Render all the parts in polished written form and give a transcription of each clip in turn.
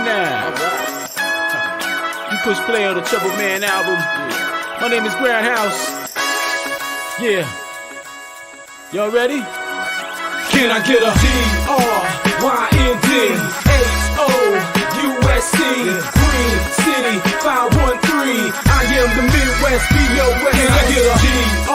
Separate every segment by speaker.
Speaker 1: now. You push play on the Trouble Man album. My name is Gryndhousz. Yeah. Y'all ready?
Speaker 2: Can I get a Gryndhousz Green City 513? I am the Midwest BOS. Can I get a Gryndhousz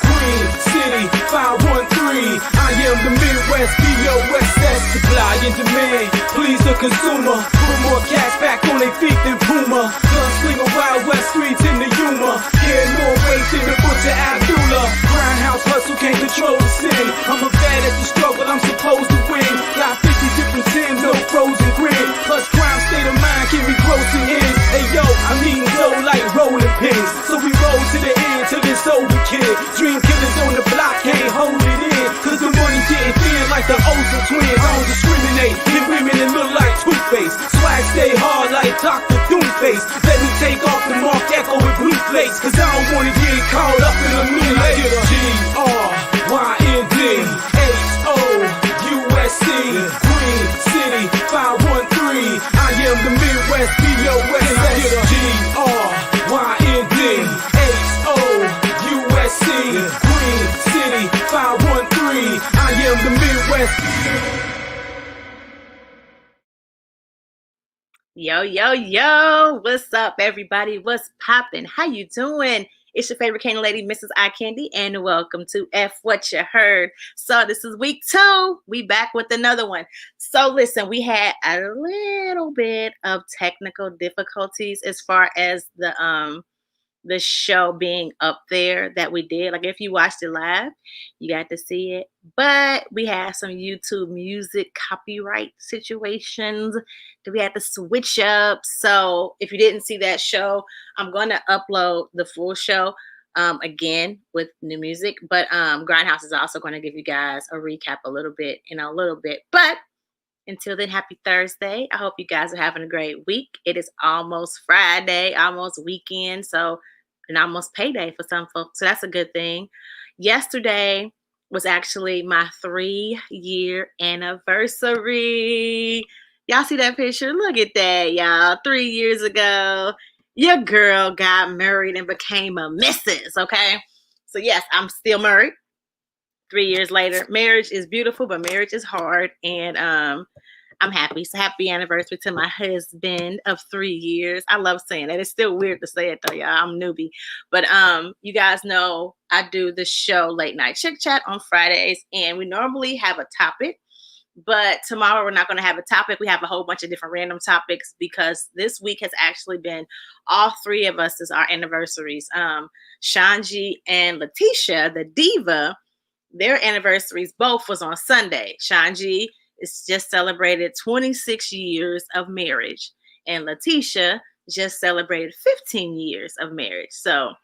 Speaker 2: Green City 513? I am the Midwest BOS. That's supply and demand. Please the consumer. Put more cash back on their feet than Puma. Gunslinger Wild West streets in the Yuma. Carry more weight than the butcher Abdullah. Grindhouse hustle can't control the sin. I'm a bad at the struggle, I'm supposed to win. Got 50 different sins, no frozen grin. Plus crime state of mind can be grossing in. Hey yo, I'm eating dough like rolling pins. So we roll to the end till it's over, kid. Dream killers on the block can't hold it in. Cause the money getting thin like the Olsen twins. I don't discriminate, hit women that look like Two-Face. Swag stay hard like Dr. Doomface. Let me take off the Mark Echo with blue flakes. Cause I don't wanna get caught up in a new lake. Gryndhousz Green City 513. I am the Midwest BOS. Gryndhousz Green City 513. I am the Midwest.
Speaker 3: Yo, what's up, everybody? What's poppin'? How you doing? It's your favorite candy lady, Mrs. I Candy, and welcome to F What You Heard. So this is week 2. We back with another one. So listen, we had a little bit of technical difficulties as far as the show being up there that we did. Like if you watched it live, you got to see it. But we had some YouTube music copyright situations that we had to switch up. So if you didn't see that show, I'm going to upload the full show again with new music. But Gryndhousz is also going to give you guys a recap a little bit in a little bit. But until then, happy Thursday. I hope you guys are having a great week. It is almost Friday, almost weekend. And almost payday for some folks. So that's a good thing. Yesterday was actually my 3-year anniversary. Y'all see that picture? Look at that, y'all. 3 years ago, your girl got married and became a missus, okay? So yes, I'm still married. 3 years later, marriage is beautiful, but marriage is hard. And I'm happy. So happy anniversary to my husband of 3 years. I love saying that. It's still weird to say it though, y'all. I'm a newbie. But you guys know I do the show Late Night Chick Chat on Fridays, and we normally have a topic. But tomorrow we're not going to have a topic. We have a whole bunch of different random topics because this week has actually been all 3 of us is our anniversaries. Shanji and Letitia, the diva, their anniversaries both was on Sunday. Shanji is just celebrated 26 years of marriage, and Letitia just celebrated 15 years of marriage. So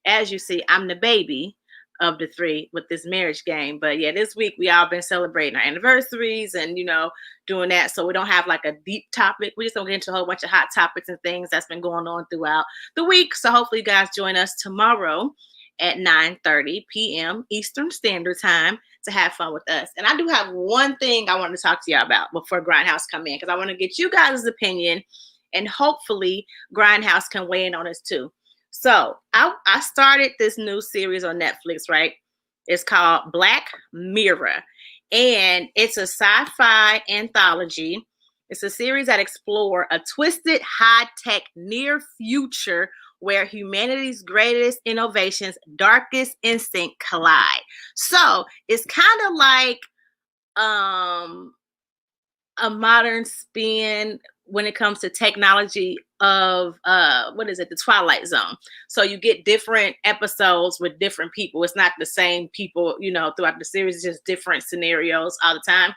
Speaker 3: as you see, I'm the baby of the 3 with this marriage game. But yeah, this week we all been celebrating our anniversaries and, doing that. So we don't have like a deep topic. We just don't get into a whole bunch of hot topics and things that's been going on throughout the week. So hopefully you guys join us tomorrow at 9:30 p.m. Eastern Standard Time to have fun with us. And I do have one thing I want to talk to y'all about before Gryndhousz come in, because I want to get you guys' opinion, and hopefully Gryndhousz can weigh in on this too. So I started this new series on Netflix, right? It's called Black Mirror, and it's a sci-fi anthology. It's a series that explores a twisted, high-tech near future where humanity's greatest innovations, darkest instinct collide. So it's kind of like a modern spin when it comes to technology of the Twilight Zone. So you get different episodes with different people. It's not the same people, throughout the series. It's just different scenarios all the time.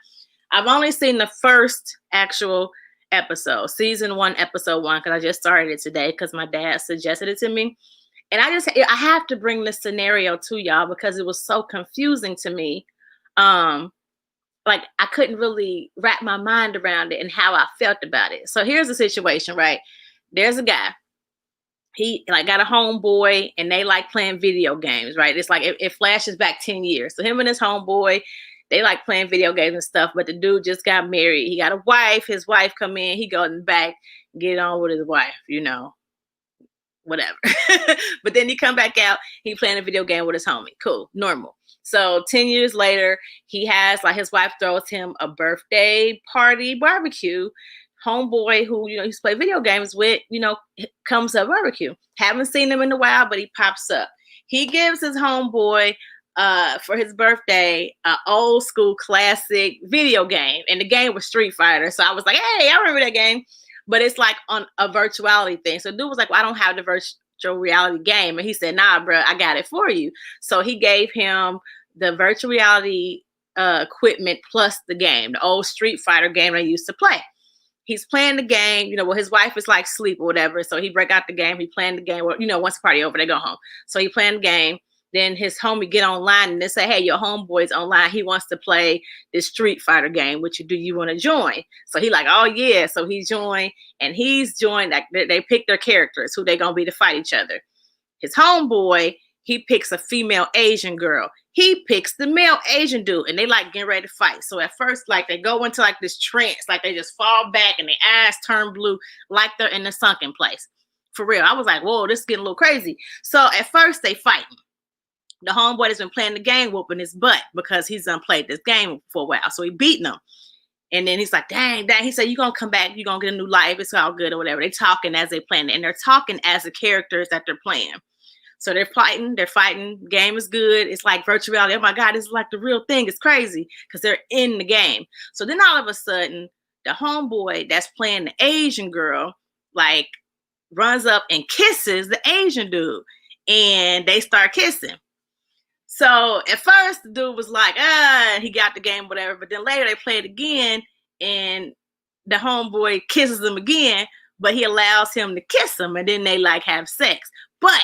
Speaker 3: I've only seen the first actual episode, season 1, episode 1, because I just started it today because my dad suggested it to me. And I have to bring this scenario to y'all because it was so confusing to me. Like I couldn't really wrap my mind around it and how I felt about it. So here's the situation, right? There's a guy. He got a homeboy and they like playing video games, right? It's like it flashes back 10 years. So him and his homeboy, They like playing video games and stuff, but the dude just got married. He got a wife. His wife come in. He go in the back, get on with his wife, whatever. But then he come back out. He playing a video game with his homie. Cool, normal. So 10 years later, he has like his wife throws him a birthday party barbecue. Homeboy who he's played video games with, comes to a barbecue. Haven't seen him in a while, but he pops up. He gives his homeboy for his birthday an old school classic video game, and the game was Street Fighter. So I was like, hey, I remember that game, but it's like on a virtuality thing. So dude was like, well, I don't have the virtual reality game, and he said, nah, bro, I got it for you. So he gave him the virtual reality equipment plus the game, the old Street Fighter game I used to play. He's playing the game, his wife is like sleep or whatever. So he break out the game. He playing the game. Once the party over, they go home. So he playing the game. Then his homie get online and they say, hey, your homeboy's online. He wants to play this Street Fighter game. Do you want to join? So he like, oh yeah. So he joined, and he's joined. Like they pick their characters, who they gonna be to fight each other. His homeboy, he picks a female Asian girl. He picks the male Asian dude, and they like getting ready to fight. So at first, like they go into like this trance, like they just fall back and their eyes turn blue, like they're in the sunken place. For real. I was like, whoa, this is getting a little crazy. So at first they fighting. The homeboy has been playing the game, whooping his butt because he's done played this game for a while. So he beating them. And then he's like, dang. He said, you're going to come back. You're going to get a new life. It's all good or whatever. They talking as they playing it. And they're talking as the characters that they're playing. So they're fighting. Game is good. It's like virtual reality. Oh my God, this is like the real thing. It's crazy because they're in the game. So then all of a sudden, the homeboy that's playing the Asian girl, like, runs up and kisses the Asian dude. And they start kissing. So at first, the dude was like, he got the game, whatever. But then later they play it again, and the homeboy kisses him again, but he allows him to kiss him, and then they like have sex. But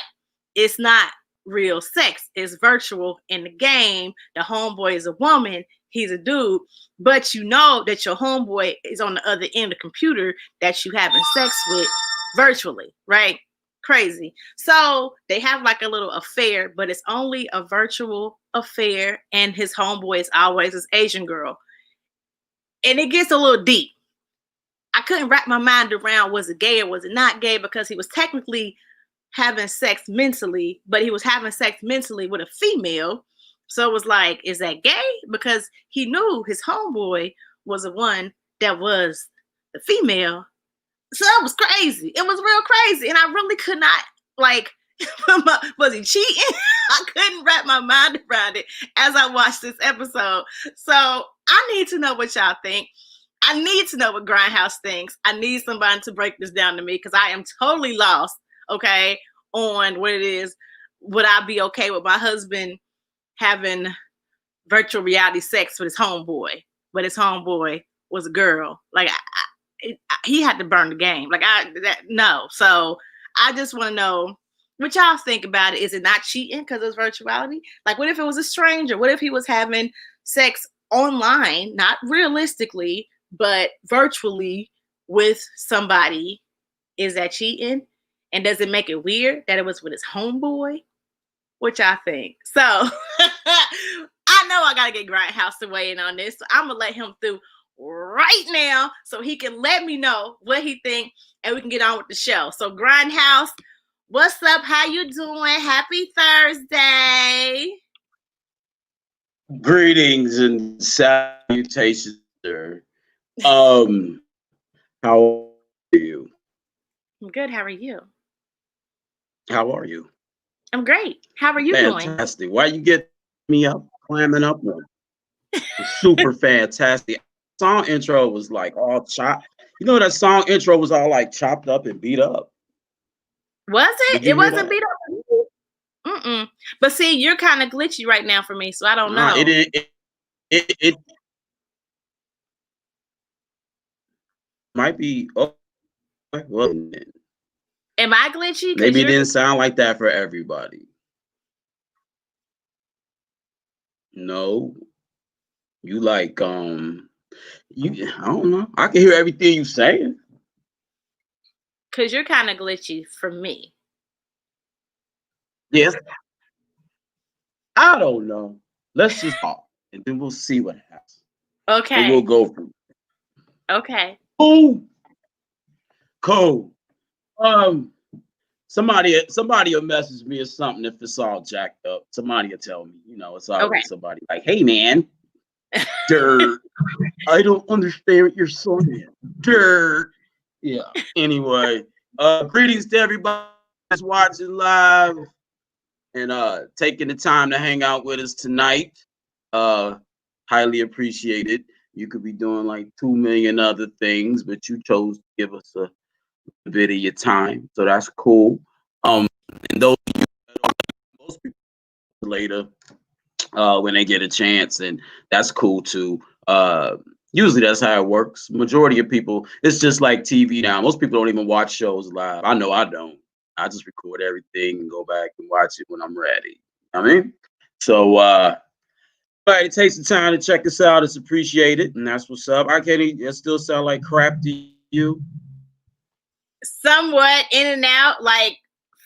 Speaker 3: it's not real sex. It's virtual in the game. The homeboy is a woman. He's a dude. But you know that your homeboy is on the other end of the computer that you having sex with virtually, right? Crazy. So they have like a little affair, but it's only a virtual affair, and his homeboy is always this Asian girl. And it gets a little deep. I couldn't wrap my mind around, was it gay or was it not gay, because he was technically having sex mentally, but he was having sex mentally with a female. So it was like, is that gay? Because he knew his homeboy was the one that was the female. So it was crazy. It was real crazy. And I really could not, like, was he cheating? I couldn't wrap my mind around it as I watched this episode. So I need to know what y'all think. I need to know what Gryndhousz thinks. I need somebody to break this down to me, because I am totally lost, okay, on what it is. Would I be okay with my husband having virtual reality sex with his homeboy, but his homeboy was a girl? Like, he had to burn the game. No. So I just want to know what y'all think about it. Is it not cheating because it's virtuality? Like, what if it was a stranger? What if he was having sex online, not realistically, but virtually with somebody? Is that cheating? And does it make it weird that it was with his homeboy? What y'all think? So I know I gotta get Gryndhousz to weigh in on this. So I'm gonna let him through right now so he can let me know what he think, and we can get on with the show. So Gryndhousz, what's up? How you doing? Happy Thursday.
Speaker 4: Greetings and salutations, sir. How are you?
Speaker 3: I'm good. How are you?
Speaker 4: How are you?
Speaker 3: I'm great. How are you doing?
Speaker 4: Fantastic. Why you get me up, climbing up one? Super fantastic. Song intro was like all chopped. You know, that song intro was all like chopped up and beat up.
Speaker 3: Was it? It wasn't beat up. Mm-mm. But see, you're kind of glitchy right now for me, so I don't know.
Speaker 4: It might be. Oh, well,
Speaker 3: am I glitchy?
Speaker 4: Maybe it didn't sound like that for everybody. No, you like you. I don't know. I can hear everything you saying.
Speaker 3: Cause you're kind of glitchy for me.
Speaker 4: Yes. I don't know. Let's just talk. and then we'll see what happens.
Speaker 3: Okay.
Speaker 4: And we'll go from
Speaker 3: Okay.
Speaker 4: cool. Cool. Somebody will message me or something if it's all jacked up. Somebody will tell me, it's always somebody like, hey man, dirt. I don't understand what you're saying. Dirt. Yeah. Anyway, greetings to everybody that's watching live and taking the time to hang out with us tonight. Highly appreciated. You could be doing like 2 million other things, but you chose to give us a bit of your time, so that's cool. And those of you that don't, most people later when they get a chance, and that's cool too. Usually that's how it works. Majority of people, it's just like TV now. Most people don't even watch shows live. I know I don't. I just record everything and go back and watch it when I'm ready. I mean, so everybody takes the time to check us out. It's appreciated, and that's what's up. It still sound like crap to you?
Speaker 3: Somewhat in and out. Like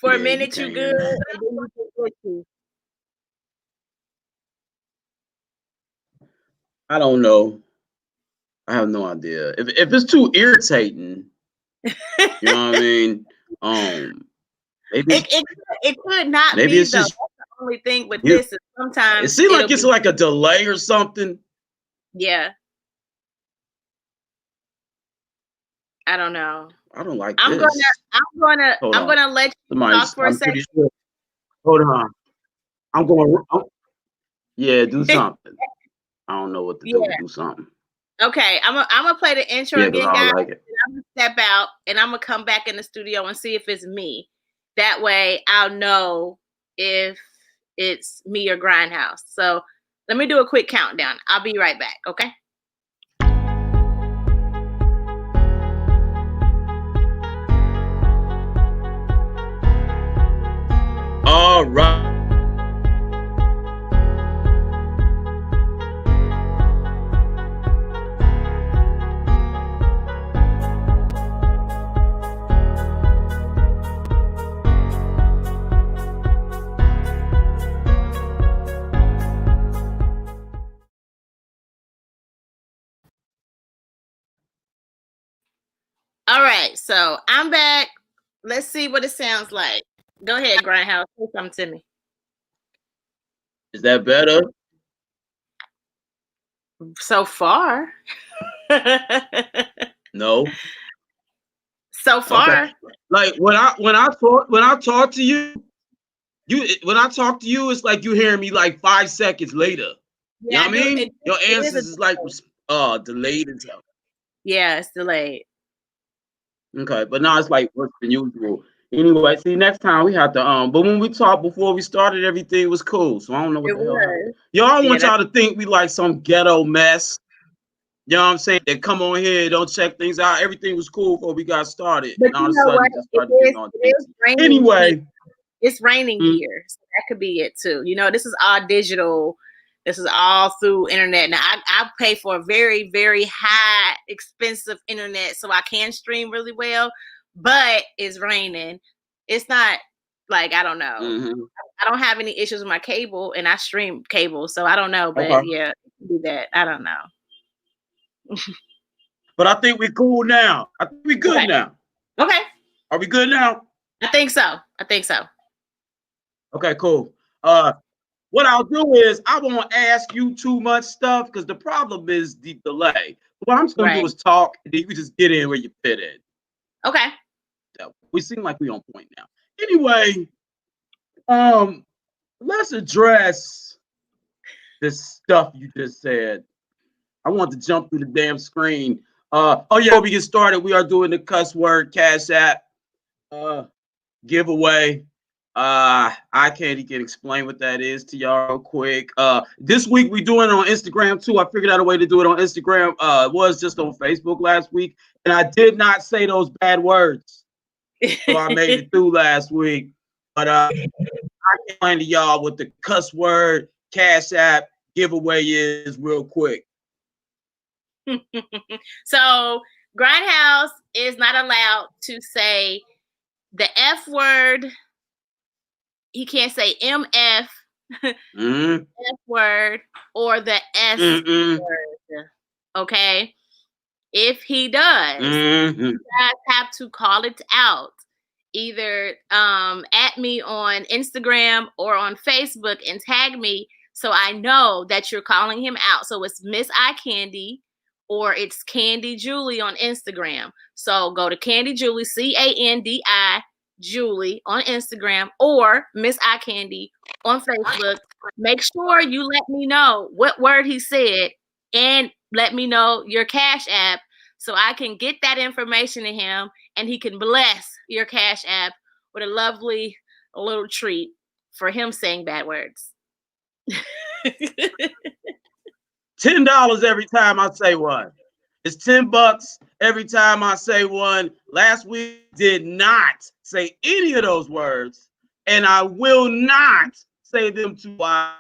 Speaker 3: for a minute
Speaker 4: you
Speaker 3: you good, and then you get glitchy.
Speaker 4: I don't know. I have no idea. If it's too irritating, you know what I mean? Maybe
Speaker 3: it could not
Speaker 4: maybe
Speaker 3: be
Speaker 4: it's
Speaker 3: though.
Speaker 4: just
Speaker 3: That's the only thing with
Speaker 4: you.
Speaker 3: this is sometimes
Speaker 4: It seems like
Speaker 3: it'll
Speaker 4: it's
Speaker 3: be,
Speaker 4: like a delay or something.
Speaker 3: yeah. I don't know.
Speaker 4: I don't like
Speaker 3: I'm
Speaker 4: this.
Speaker 3: gonna let you talk for a
Speaker 4: I'm
Speaker 3: second.
Speaker 4: pretty sure. Hold on. Yeah, do something. I don't know what to do.
Speaker 3: Yeah.
Speaker 4: Do something.
Speaker 3: Okay, I'm gonna play the intro
Speaker 4: Yeah, because
Speaker 3: again,
Speaker 4: I
Speaker 3: guys.
Speaker 4: don't like it.
Speaker 3: I'm gonna step out and I'm gonna come back in the studio and see if it's me. That way I'll know if it's me or Gryndhousz. So let me do a quick countdown. I'll be right back, okay?
Speaker 4: All right.
Speaker 3: All right, so I'm back. Let's see what it sounds like. Go ahead, Gryndhousz. Say something to me.
Speaker 4: Is that better?
Speaker 3: So far.
Speaker 4: No.
Speaker 3: So far.
Speaker 4: Okay. Like when I talk to you, when I talk to you, it's like you hearing me like 5 seconds later.
Speaker 3: Yeah,
Speaker 4: You know what I mean? Your answers is like delayed and stuff.
Speaker 3: Yeah, it's delayed.
Speaker 4: Okay, but now it's like worse than usual. Anyway, see, next time we have to but when we talked before we started, everything was cool. So I don't know what
Speaker 3: It
Speaker 4: the hell happened.
Speaker 3: was.
Speaker 4: Y'all
Speaker 3: Yeah,
Speaker 4: want y'all to think we like some ghetto mess. You know what I'm saying? They come on here, don't check things out. Everything was cool before we got started.
Speaker 3: But
Speaker 4: And all
Speaker 3: you
Speaker 4: of a
Speaker 3: know
Speaker 4: sudden
Speaker 3: what?
Speaker 4: it just started getting on
Speaker 3: It is raining.
Speaker 4: Anyway.
Speaker 3: It's raining here. So that could be it too. You know, this is all digital. This is all through internet. Now I pay for a very, very high, expensive internet so I can stream really well, but it's raining. It's not like, I don't know.
Speaker 4: Mm-hmm.
Speaker 3: I don't have any issues with my cable and I stream cable, so I don't know. But
Speaker 4: Okay.
Speaker 3: yeah, do that. I don't know.
Speaker 4: But I think we're cool now. I think we're good now.
Speaker 3: Okay.
Speaker 4: Are we good now?
Speaker 3: I think so.
Speaker 4: Okay, cool. What I'll do is I won't ask you too much stuff because the problem is the delay. What I'm just gonna do is talk, and then you can just get in where you fit in.
Speaker 3: Okay.
Speaker 4: We seem like we on point now. Anyway, let's address this stuff you just said. I want to jump through the damn screen. Before we get started, we are doing the cuss word Cash App giveaway. I can't even explain what that is to y'all real quick. This week we doing it on Instagram too. I figured out a way to do it on Instagram. It was just on Facebook last week, and I did not say those bad words, so I made it through last weck. But I can explain to y'all what the cuss word Cash App giveaway is real quick.
Speaker 3: So Gryndhousz is not allowed to say the F word. He can't say MF F word or the S word. Okay. If he does, you guys have to call it out. Either at me on Instagram or on Facebook and tag me so I know that you're calling him out. So it's Miss I Candy or it's Candy Julie on Instagram. So go to Candy Julie, Candi Julie on Instagram or Miss I Candy on Facebook. Make sure you let me know what word he said and let me know your Cash App so I can get that information to him and he can bless your Cash App with a lovely little treat for him saying bad words.
Speaker 4: $10 every time I say one. It's $10 every time I say one. Last week did not say any of those words, and I will not say them twice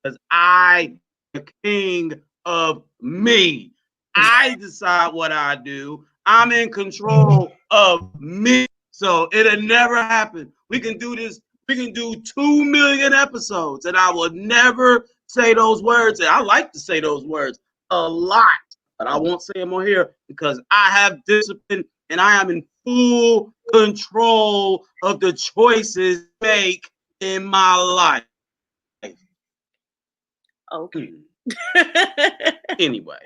Speaker 4: because I am the king of me. I decide what I do. I'm in control of me. So it'll never happen. We can do this. We can do 2 million episodes, and I will never say those words. And I like to say those words a lot, but I won't say them on here because I have discipline and I am in full control of the choices I make in my life.
Speaker 3: Okay.
Speaker 4: Anyway,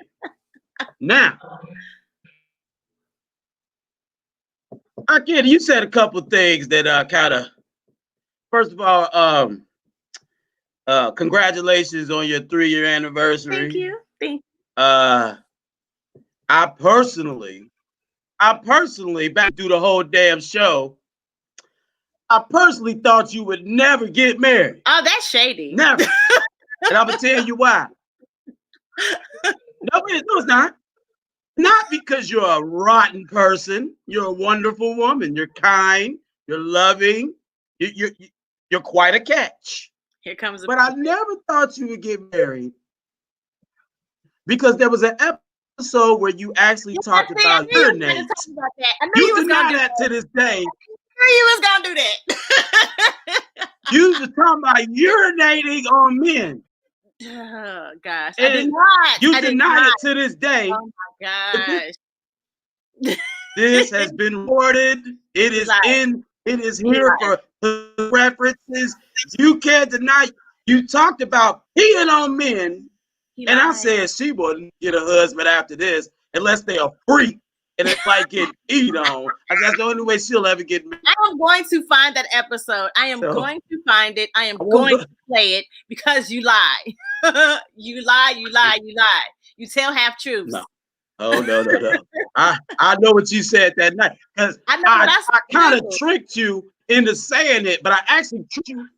Speaker 4: now, again, you said a couple things that kind of. First of all, congratulations on your 3-year anniversary.
Speaker 3: Thank you.
Speaker 4: I personally, back through the whole damn show, I personally thought you would never get married.
Speaker 3: Oh, that's shady.
Speaker 4: Never. And I'm going to tell you why. No, it's not. Not because you're a rotten person. You're a wonderful woman. You're kind. You're loving. You're quite a catch.
Speaker 3: Here comes.
Speaker 4: But I never thought you would get married because there was an episode where you actually talked about urinating. You deny that to this day.
Speaker 3: I knew you was gonna do that.
Speaker 4: You was talking about urinating on men.
Speaker 3: Oh gosh,
Speaker 4: and
Speaker 3: I did not.
Speaker 4: You deny it to this day.
Speaker 3: Oh my gosh.
Speaker 4: This has been reported. It is in. It is here for references. You can't deny. You talked about peeing on men, and I said she wouldn't get a husband after this unless they are freak and it's like getting eat on. That's the only way she'll ever get married.
Speaker 3: I am going to find that episode. I am going to find it. I am going to play it because you lie. You lie. You lie. You lie. You tell half truths.
Speaker 4: No. Oh no. I know what you said that night because I kind of tricked you into saying it, but I actually tricked you.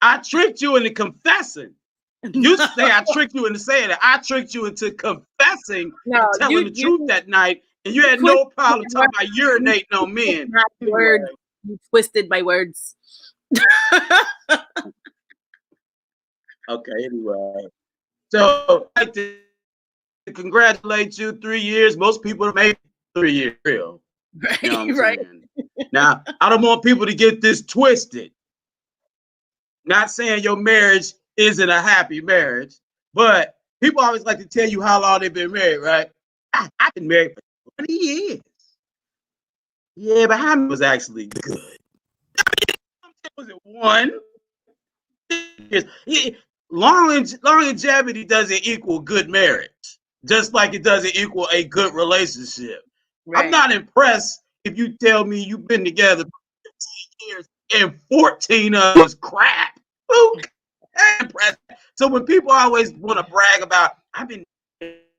Speaker 4: I tricked you into confessing. You say I tricked you into saying it. I tricked you into confessing and telling the truth that night, and you had no problem talking about urinating on men.
Speaker 3: You twisted my words.
Speaker 4: Okay, anyway. So I'd like to congratulate you, 3 years. Most people make 3 years real.
Speaker 3: Right,
Speaker 4: you know
Speaker 3: right.
Speaker 4: Now, I don't want people to get this twisted. Not saying your marriage isn't a happy marriage, but people always like to tell you how long they've been married, right? I've been married for 20 years. Yeah, but how many was actually good? Was it 1 years? Longevity doesn't equal good marriage, just like it doesn't equal a good relationship. Right. I'm not impressed if you tell me you've been together for 15 years and 14 of was crap. I'm impressed. So when people always want to brag about, I've been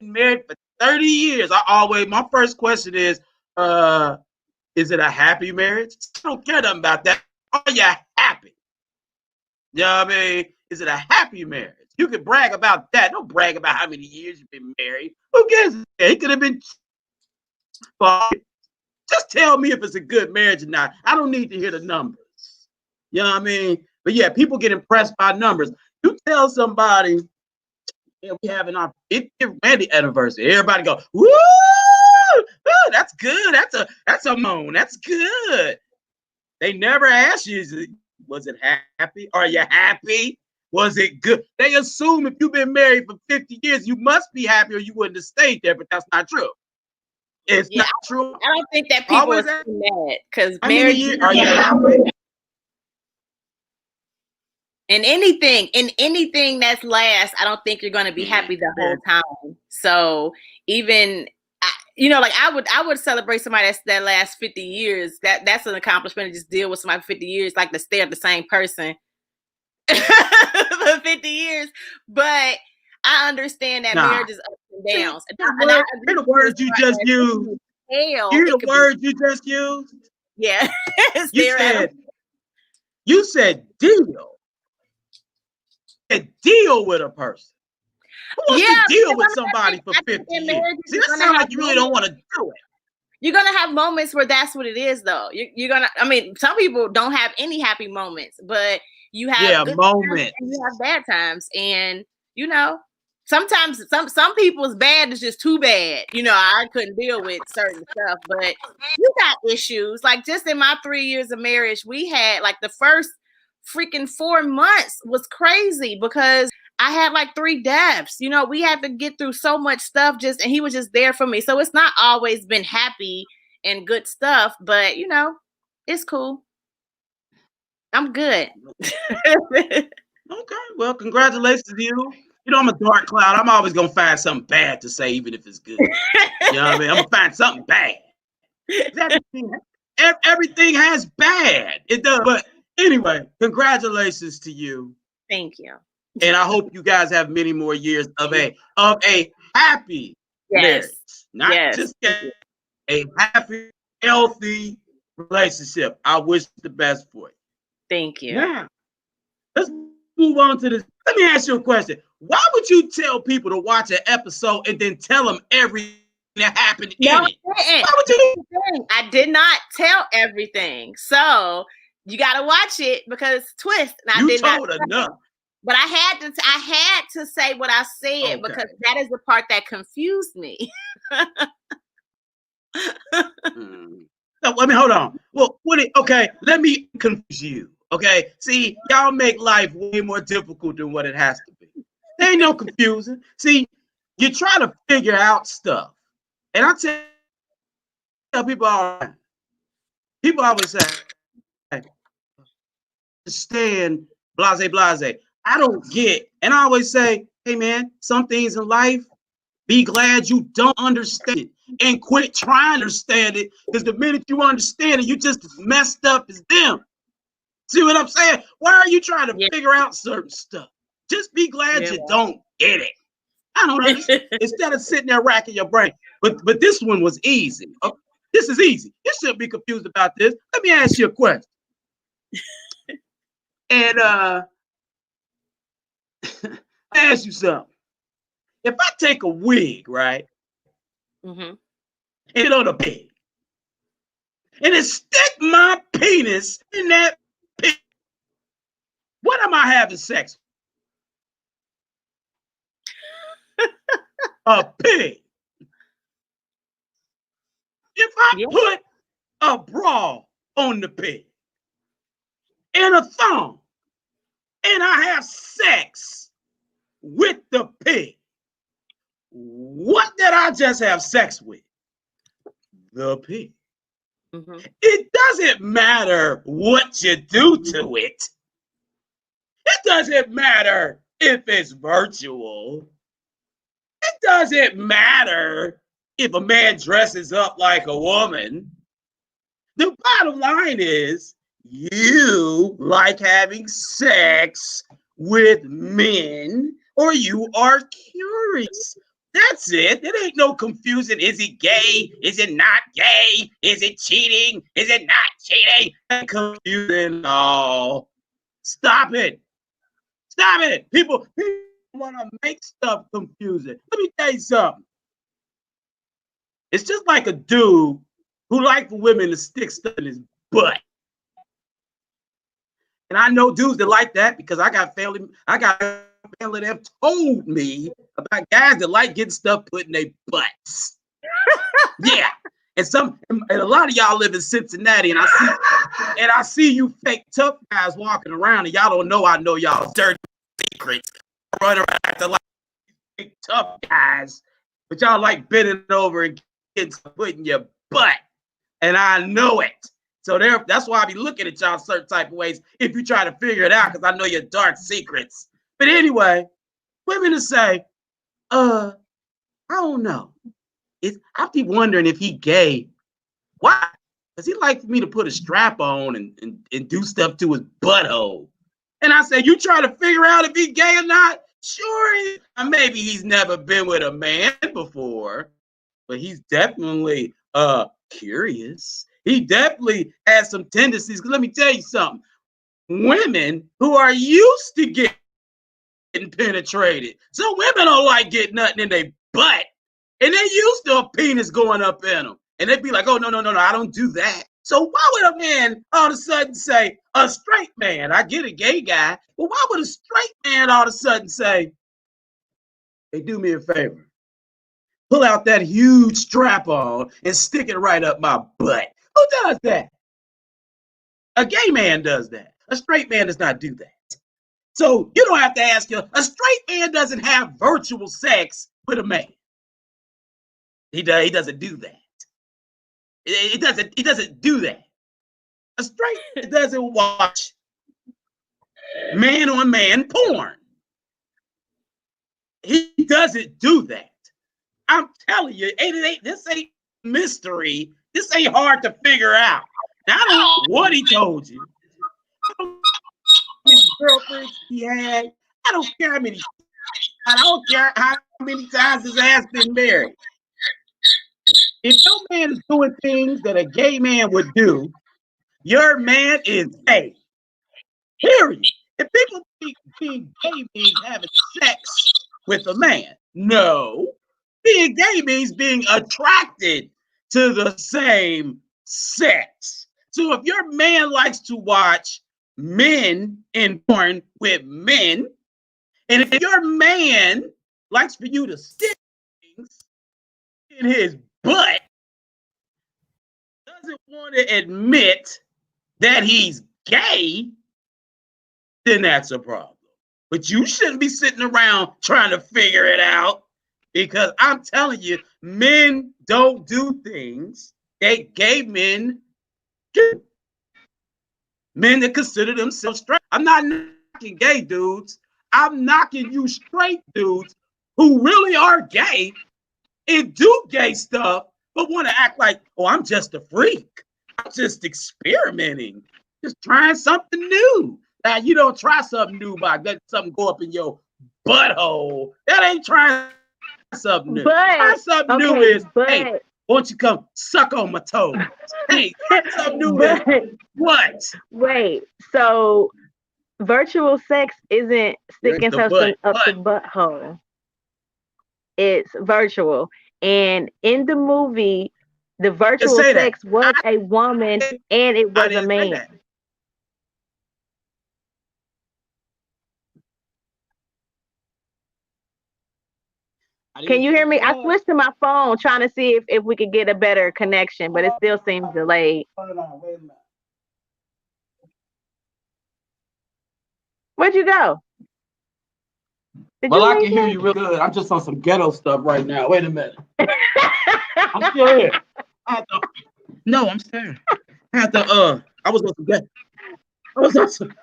Speaker 4: married for 30 years, my first question is it a happy marriage? I don't care nothing about that. Are you happy? You know what I mean? Is it a happy marriage? You can brag about that. Don't brag about how many years you've been married. Who cares? It could have been. Just tell me if it's a good marriage or not. I don't need to hear the numbers. You know what I mean? But yeah, people get impressed by numbers. You tell somebody, yeah, we having our 50th wedding anniversary. Everybody go, woo! Ooh, that's good. That's a moan. That's good. They never ask you, was it happy? Are you happy? Was it good? They assume if you've been married for 50 years, you must be happy or you wouldn't have stayed there, but that's not true. It's not true.
Speaker 3: I don't think that people are mad because marriage
Speaker 4: are you happy?
Speaker 3: in anything that's last, I don't think you're going to be happy the whole time. So even like I would celebrate somebody that lasts 50 years. That's an accomplishment to just deal with somebody for 50 years, like to stay at the same person for 50 years. But I understand that marriage is ups and downs.
Speaker 4: Hear the words you just used. Hear the words you just used.
Speaker 3: Yeah.
Speaker 4: You said deal. Deal with a person. Who wants to deal with somebody for 50 years? See, that sounds like you really don't want to do it.
Speaker 3: You're going to have moments where that's what it is, though. You're going to, some people don't have any happy moments, but you have good moments and you have bad times. And, sometimes some people's bad is just too bad. I couldn't deal with certain stuff, but you got issues. Like just in my 3 years of marriage, we had like the first freaking 4 months was crazy because I had like 3 deaths. We had to get through so much stuff and he was just there for me. So it's not always been happy and good stuff, but it's cool. I'm good.
Speaker 4: Okay. Well, congratulations to you. I'm a dark cloud. I'm always going to find something bad to say, even if it's good. You know what I mean? I'm going to find something bad. Everything has bad. It does. But anyway, congratulations to you.
Speaker 3: Thank you.
Speaker 4: And I hope you guys have many more years of a happy marriage. Not just a happy, healthy relationship. I wish the best for you.
Speaker 3: Thank you.
Speaker 4: Yeah. Let's move on to this. Let me ask you a question. Why would you tell people to watch an episode and then tell them everything that happened in it? Why would you?
Speaker 3: I did not tell everything. So you got to watch it because twist. And
Speaker 4: you told enough.
Speaker 3: But I had to say what I said because that is the part that confused me.
Speaker 4: Hold on. Well, let me confuse you. Okay, see, y'all make life way more difficult than what it has to be. There ain't no confusing. See, you try to figure out stuff, and I tell people all the time. People always say, "Understand, blase." I don't get, and I always say, "Hey, man, some things in life, be glad you don't understand it, and quit trying to understand it, because the minute you understand it, you just as messed up as them." See what I'm saying? Why are you trying to figure out certain stuff? Just be glad you don't get it. I don't understand. Instead of sitting there racking your brain. But this one was easy. This is easy. You shouldn't be confused about this. Let me ask you a question. And I ask you something. If I take a wig, right?
Speaker 3: Mm-hmm.
Speaker 4: And on a pig, and then stick my penis in that pig, what am I having sex with? A pig. If I put a bra on the pig and a thong, and I have sex with the pig, what did I just have sex with? The pig.
Speaker 3: Mm-hmm.
Speaker 4: It doesn't matter what you do to it. It doesn't matter if it's virtual. It doesn't matter if a man dresses up like a woman. The bottom line is you like having sex with men, or you are curious. That's it. It ain't no confusion. Is he gay? Is it not gay? Is it cheating? Is it not cheating? Ain't confusing. No. Stop it. Stop it. People want to make stuff confusing. Let me tell you something. It's just like a dude who likes for women to stick stuff in his butt. And I know dudes that like that because I got family that have told me about guys that like getting stuff put in their butts. Yeah. And a lot of y'all live in Cincinnati, and I see you fake tough guys walking around, and y'all don't know I know y'all dirty secrets. Run around acting like big tough guys, but y'all like bending over and getting put in your butt. And I know it. So that's why I be looking at y'all certain type of ways if you try to figure it out, because I know your dark secrets. But anyway, women to say, I don't know. I be wondering if he gay. Why? Because he like for me to put a strap on and do stuff to his butthole. And I said, you try to figure out if he gay or not? Sure, maybe he's never been with a man before, but he's definitely curious. He definitely has some tendencies. Let me tell you something. Women who are used to getting penetrated. Some women don't like getting nothing in their butt. And they used to a penis going up in them. And they'd be like, oh, no, I don't do that. So why would a man all of a sudden say, a straight man, I get a gay guy, but why would a straight man all of a sudden say, hey, do me a favor. Pull out that huge strap on and stick it right up my butt. Who does that? A gay man does that. A straight man does not do that. So you don't have to ask you. A straight man doesn't have virtual sex with a man. He doesn't do that. He doesn't do that. A straight doesn't watch man on man porn. He doesn't do that. I'm telling you, this ain't mystery. This ain't hard to figure out. Now, I don't know what he told you. I don't know how many girlfriends he had. I don't care how many. I don't care how many times his ass been married. If your man is doing things that a gay man would do, your man is gay. Period. If people think being gay means having sex with a man, no. Being gay means being attracted to the same sex. So if your man likes to watch men in porn with men, and if your man likes for you to stick things in his butt, doesn't want to admit that he's gay, then that's a problem. But you shouldn't be sitting around trying to figure it out, because I'm telling you, men don't do things that gay men do. Men that consider themselves straight. I'm not knocking gay dudes. I'm knocking you straight dudes who really are gay and do gay stuff, but want to act like, oh, I'm just a freak. I'm just experimenting, just trying something new. Now, you don't try something new by letting something go up in your butthole. That ain't trying something new. Try something new is, hey, won't you come suck on my toes? Hey, something new is what?
Speaker 5: Wait, so virtual sex isn't sticking something up the butthole. It's virtual. And in the movie, the virtual sex was a woman and it was a man. Can you hear me? I switched to my phone trying to see if we could get a better connection, but it still seems delayed.
Speaker 4: Hold on, wait a minute.
Speaker 5: Where'd you go?
Speaker 4: Well, I can hear you real good. I'm just on some ghetto stuff right now. Wait a minute. I'm still here. No, I'm still here. I was on some ghetto.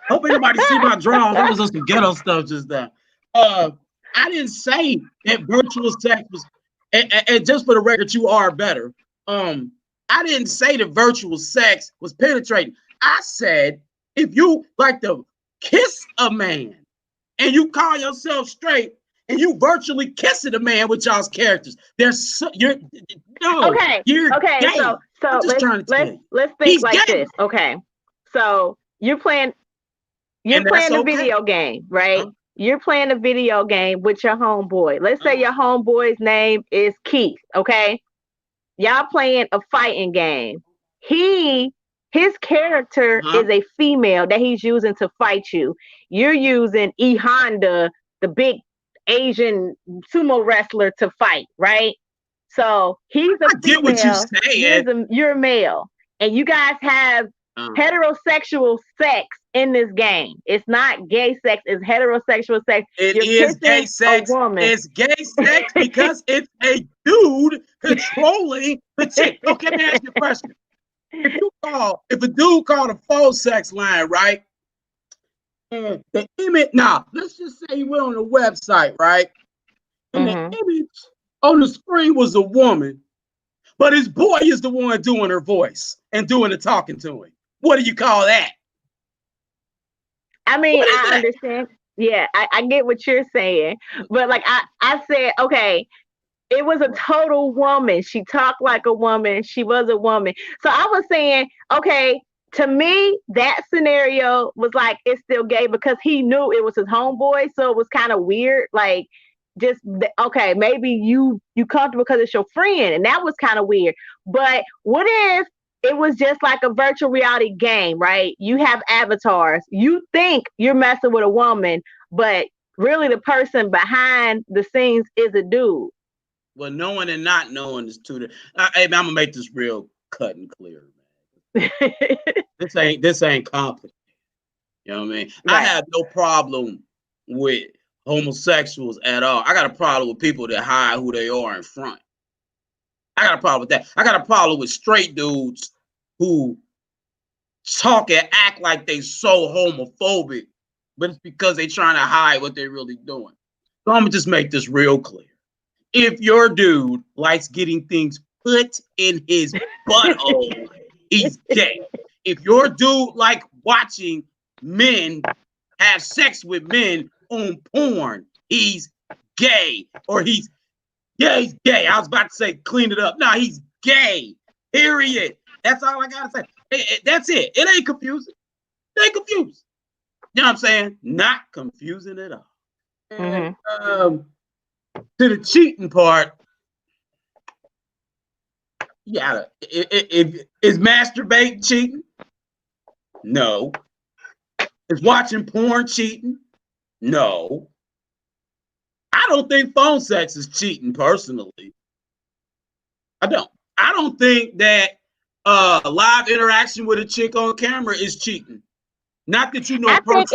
Speaker 4: Hope anybody see my drawings. I was on some ghetto stuff just now. I didn't say that virtual sex was, and just for the record, you are better. I didn't say that virtual sex was penetrating. I said if you like to kiss a man and you call yourself straight and you virtually kissing a man with y'all's characters, you're gay.
Speaker 5: So let's think like this. Okay, so you're playing a video game, right? Huh? You're playing a video game with your homeboy. Let's say your homeboy's name is Keith, okay? Y'all playing a fighting game. His character is a female that he's using to fight you. You're using E Honda, the big Asian sumo wrestler, to fight, right? So he's a female. You're a male. And you guys have heterosexual sex in this game. It's not gay sex. It's heterosexual sex.
Speaker 4: It is gay sex. It's gay sex because it's a dude controlling the chick. Okay, let me ask you a question. If a dude called a phone sex line, right? And the image, now let's just say he went on the website, right? And the image on the screen was a woman, but his boy is the one doing her voice and doing the talking to him. What do you call that?
Speaker 5: I mean, I understand. Yeah, I get what you're saying. But like I said, okay, it was a total woman. She talked like a woman. She was a woman. So I was saying, okay, to me, that scenario was like, it's still gay because he knew it was his homeboy. So it was kind of weird. Like, just, okay, maybe you comfortable because it's your friend. And that was kind of weird. But what if it was just like a virtual reality game, right? You have avatars. You think you're messing with a woman, but really the person behind the scenes is a dude.
Speaker 4: Well, knowing and not knowing is two. Hey, man, I'm gonna make this real cut and clear, man. This ain't complicated. You know what I mean? Right. I have no problem with homosexuals at all. I got a problem with people that hide who they are in front. I got a problem with that. I got a problem with straight dudes who talk and act like they so homophobic, but it's because they trying to hide what they're really doing. So I'm gonna just make this real clear. If your dude likes getting things put in his butthole, he's gay. If your dude like watching men have sex with men on porn, he's gay. Or he's gay. I was about to say clean it up. No, he's gay. Period. That's all I gotta say. That's it. It ain't confusing. It ain't confusing. You know what I'm saying? Not confusing at all. And, to the cheating part, is masturbating cheating? No. Is watching porn cheating? No. I don't think phone sex is cheating personally. I don't think that live interaction with a chick on camera is cheating. Not that you know.
Speaker 5: I think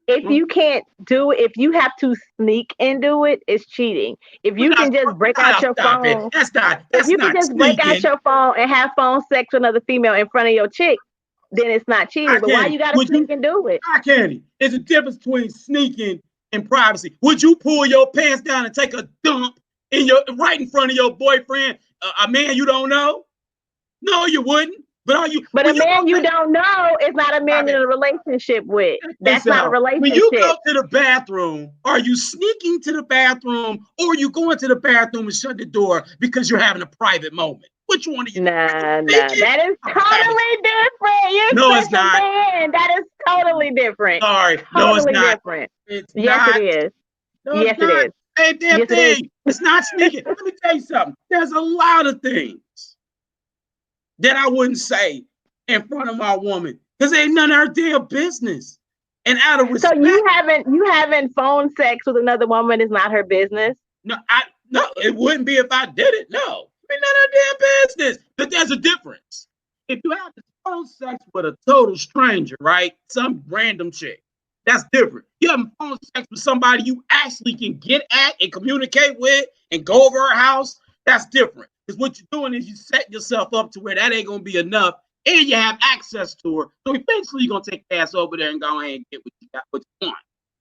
Speaker 5: if you can't do it, if you have to sneak and do it, it's cheating. If you can just break out your phone, if you can just break out your phone and have phone sex with another female in front of your chick, then it's not cheating. But why you gotta sneak and do it?
Speaker 4: Candy. There's a difference between sneaking and privacy. Would you pull your pants down and take a dump right in front of your boyfriend, a man you don't know? No, you wouldn't. But
Speaker 5: a man you don't know is not a man you're in a relationship with. That's not a relationship.
Speaker 4: When you go to the bathroom, are you sneaking to the bathroom or are you going to the bathroom and shut the door because you're having a private moment? Which one are you?
Speaker 5: Nah. That is totally different.
Speaker 4: No, it's not.
Speaker 5: That is totally different.
Speaker 4: Sorry.
Speaker 5: No, it's
Speaker 4: not.
Speaker 5: Different.
Speaker 4: Yes,
Speaker 5: it is.
Speaker 4: No,
Speaker 5: yes, it is.
Speaker 4: Hey, damn thing. It's not sneaking. Let me tell you something. There's a lot of things that I wouldn't say in front of my woman because ain't none of her damn business. And out of respect,
Speaker 5: so you haven't phone sex with another woman is not her business.
Speaker 4: No, it wouldn't be if I did it. No, ain't none of her damn business. But there's a difference. If you have phone sex with a total stranger, right? Some random chick, that's different. You have phone sex with somebody you actually can get at and communicate with and go over her house. That's different. Because what you're doing is you set yourself up to where that ain't going to be enough and you have access to her. So eventually you're going to take your ass over there and go ahead and get what you want.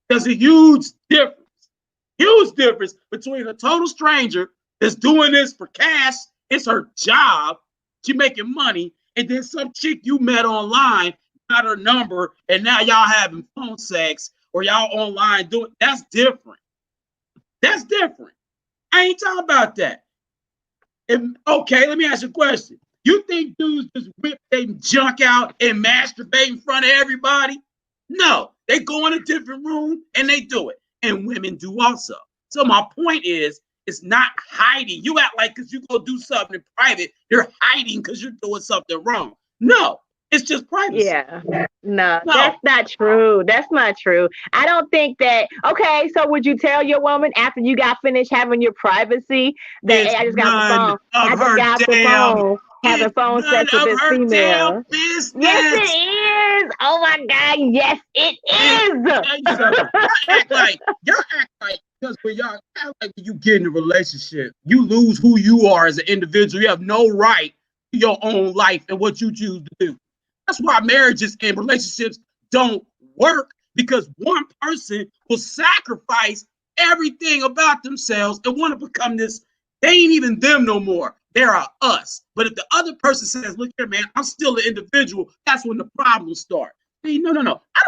Speaker 4: There's a huge difference between a total stranger that's doing this for cash. It's her job. She's making money. And then some chick you met online, got her number, and now y'all having phone sex or y'all online doing. That's different. That's different. I ain't talking about that. Okay, let me ask you a question. You think dudes just whip their junk out and masturbate in front of everybody? No, they go in a different room and they do it. And women do also. So my point is, it's not hiding. You act like because you go do something in private, you're hiding because you're doing something wrong. No, it's just privacy.
Speaker 5: Yeah. No, that's not true. That's not true. I don't think that. Okay, so would you tell your woman after you got finished having your privacy that hey, I just got the phone? I just got the phone. having phone sex with this female.
Speaker 4: Business.
Speaker 5: Yes, it is. Oh my God, yes, it is.
Speaker 4: Y'all act like because when y'all act like when you get in a relationship, you lose who you are as an individual. You have no right to your own life and what you choose to do. That's why marriages and relationships don't work, because one person will sacrifice everything about themselves and want to become this. They ain't even them no more. They are us. But if the other person says, look here, man, I'm still an individual, that's when the problems start. Hey, no. I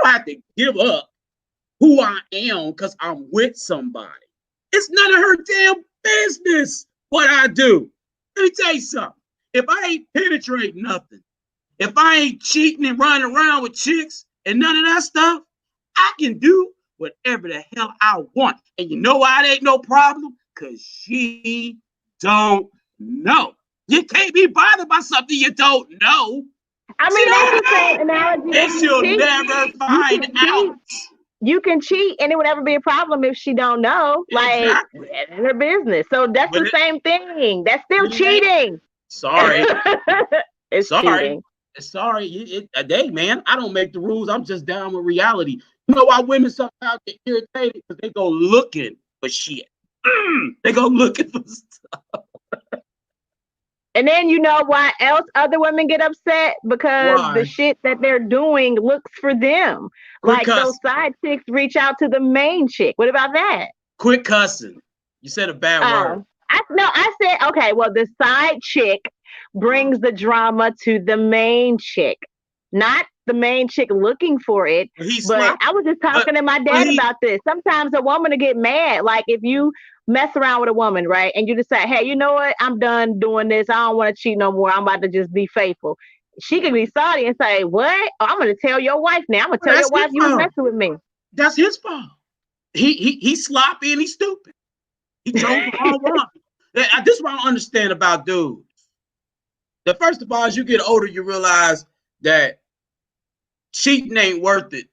Speaker 4: don't have to give up who I am because I'm with somebody. It's none of her damn business what I do. Let me tell you something. If I ain't penetrating nothing, if I ain't cheating and running around with chicks and none of that stuff, I can do whatever the hell I want. And you know why it ain't no problem? Because she don't know. You can't be bothered by something you don't know.
Speaker 5: I mean, that's the same analogy.
Speaker 4: And she'll never find out.
Speaker 5: You can cheat and it would never be a problem if she don't know. Exactly. Like, it's her business. So that's the same thing. That's still cheating.
Speaker 4: Sorry.
Speaker 5: It's cheating.
Speaker 4: Sorry. Hey, man, I don't make the rules. I'm just down with reality. You know why women sometimes get irritated? Because they go looking for shit. They go looking for stuff.
Speaker 5: And then you know why else other women get upset? Because the shit that they're doing looks for them. Like those side chicks reach out to the main chick. What about that?
Speaker 4: Quit cussing. You said a bad word.
Speaker 5: I said, okay, well, the side chick brings the drama to the main chick. Not the main chick looking for it. But I was just talking to my dad about this. Sometimes a woman will get mad. Like if you mess around with a woman, right? And you decide, hey, you know what? I'm done doing this. I don't want to cheat no more. I'm about to just be faithful. She can be salty and say, what? Oh, I'm going to tell your wife now. I'm going to tell your wife you were messing with me.
Speaker 4: That's his fault. He's sloppy and he's stupid. He chose the wrong one. This is what I don't understand about dudes. The first of all, as you get older, you realize that cheating ain't worth it.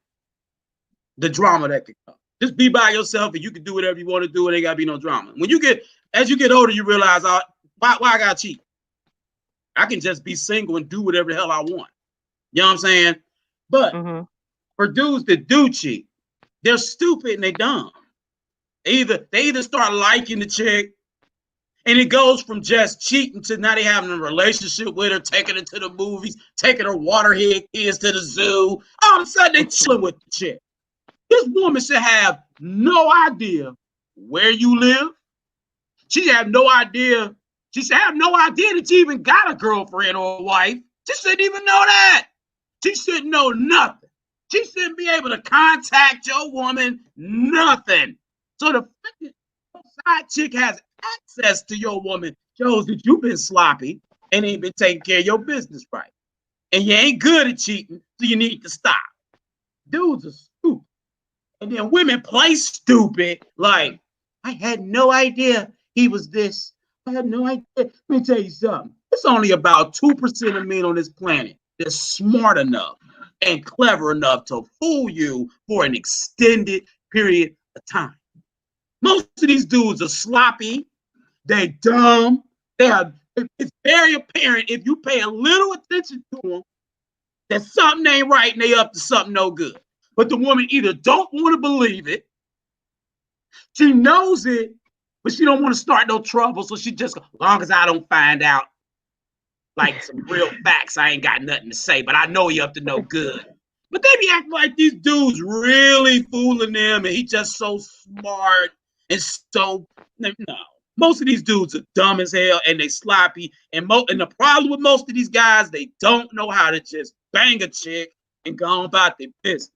Speaker 4: The drama that could come. Just be by yourself and you can do whatever you want to do and ain't gotta be no drama. As you get older, you realize why I gotta cheat. I can just be single and do whatever the hell I want. You know what I'm saying? But for dudes that do cheat, they're stupid and they dumb. They either start liking the chick, and it goes from just cheating to now they having a relationship with her, taking her to the movies, taking her waterhead kids to the zoo. All of a sudden they chilling with the chick. This woman should have no idea where you live. She should have no idea. She should have no idea that you even got a girlfriend or a wife. She shouldn't even know that. She shouldn't know nothing. She shouldn't be able to contact your woman, nothing. So the fact that your side chick has access to your woman shows that you've been sloppy and ain't been taking care of your business right. And you ain't good at cheating, so you need to stop. Dudes are stupid. And then women play stupid, like, I had no idea he was this. I had no idea. Let me tell you something. It's only about 2% of men on this planet that's smart enough and clever enough to fool you for an extended period of time. Most of these dudes are sloppy. They're dumb. It's very apparent if you pay a little attention to them that something ain't right and they up to something no good. But the woman either don't want to believe it, she knows it, but she don't want to start no trouble. So she just, as long as I don't find out like some real facts, I ain't got nothing to say, but I know he up to no good. But they be acting like these dudes really fooling them and he just so smart and so, no. Most of these dudes are dumb as hell and they sloppy. And the problem with most of these guys, they don't know how to just bang a chick and go on about their business.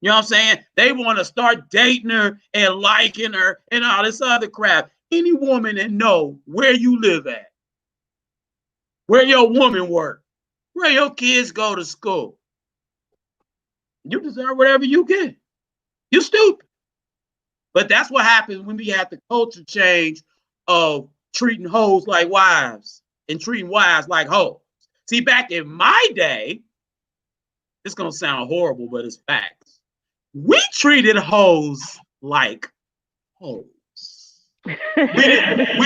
Speaker 4: You know what I'm saying? They want to start dating her and liking her and all this other crap. Any woman that know where you live at, where your woman work, where your kids go to school, you deserve whatever you get. You're stupid. But that's what happens when we have the culture change of treating hoes like wives and treating wives like hoes. See, back in my day, it's going to sound horrible, but it's facts. We treated hoes like hoes. We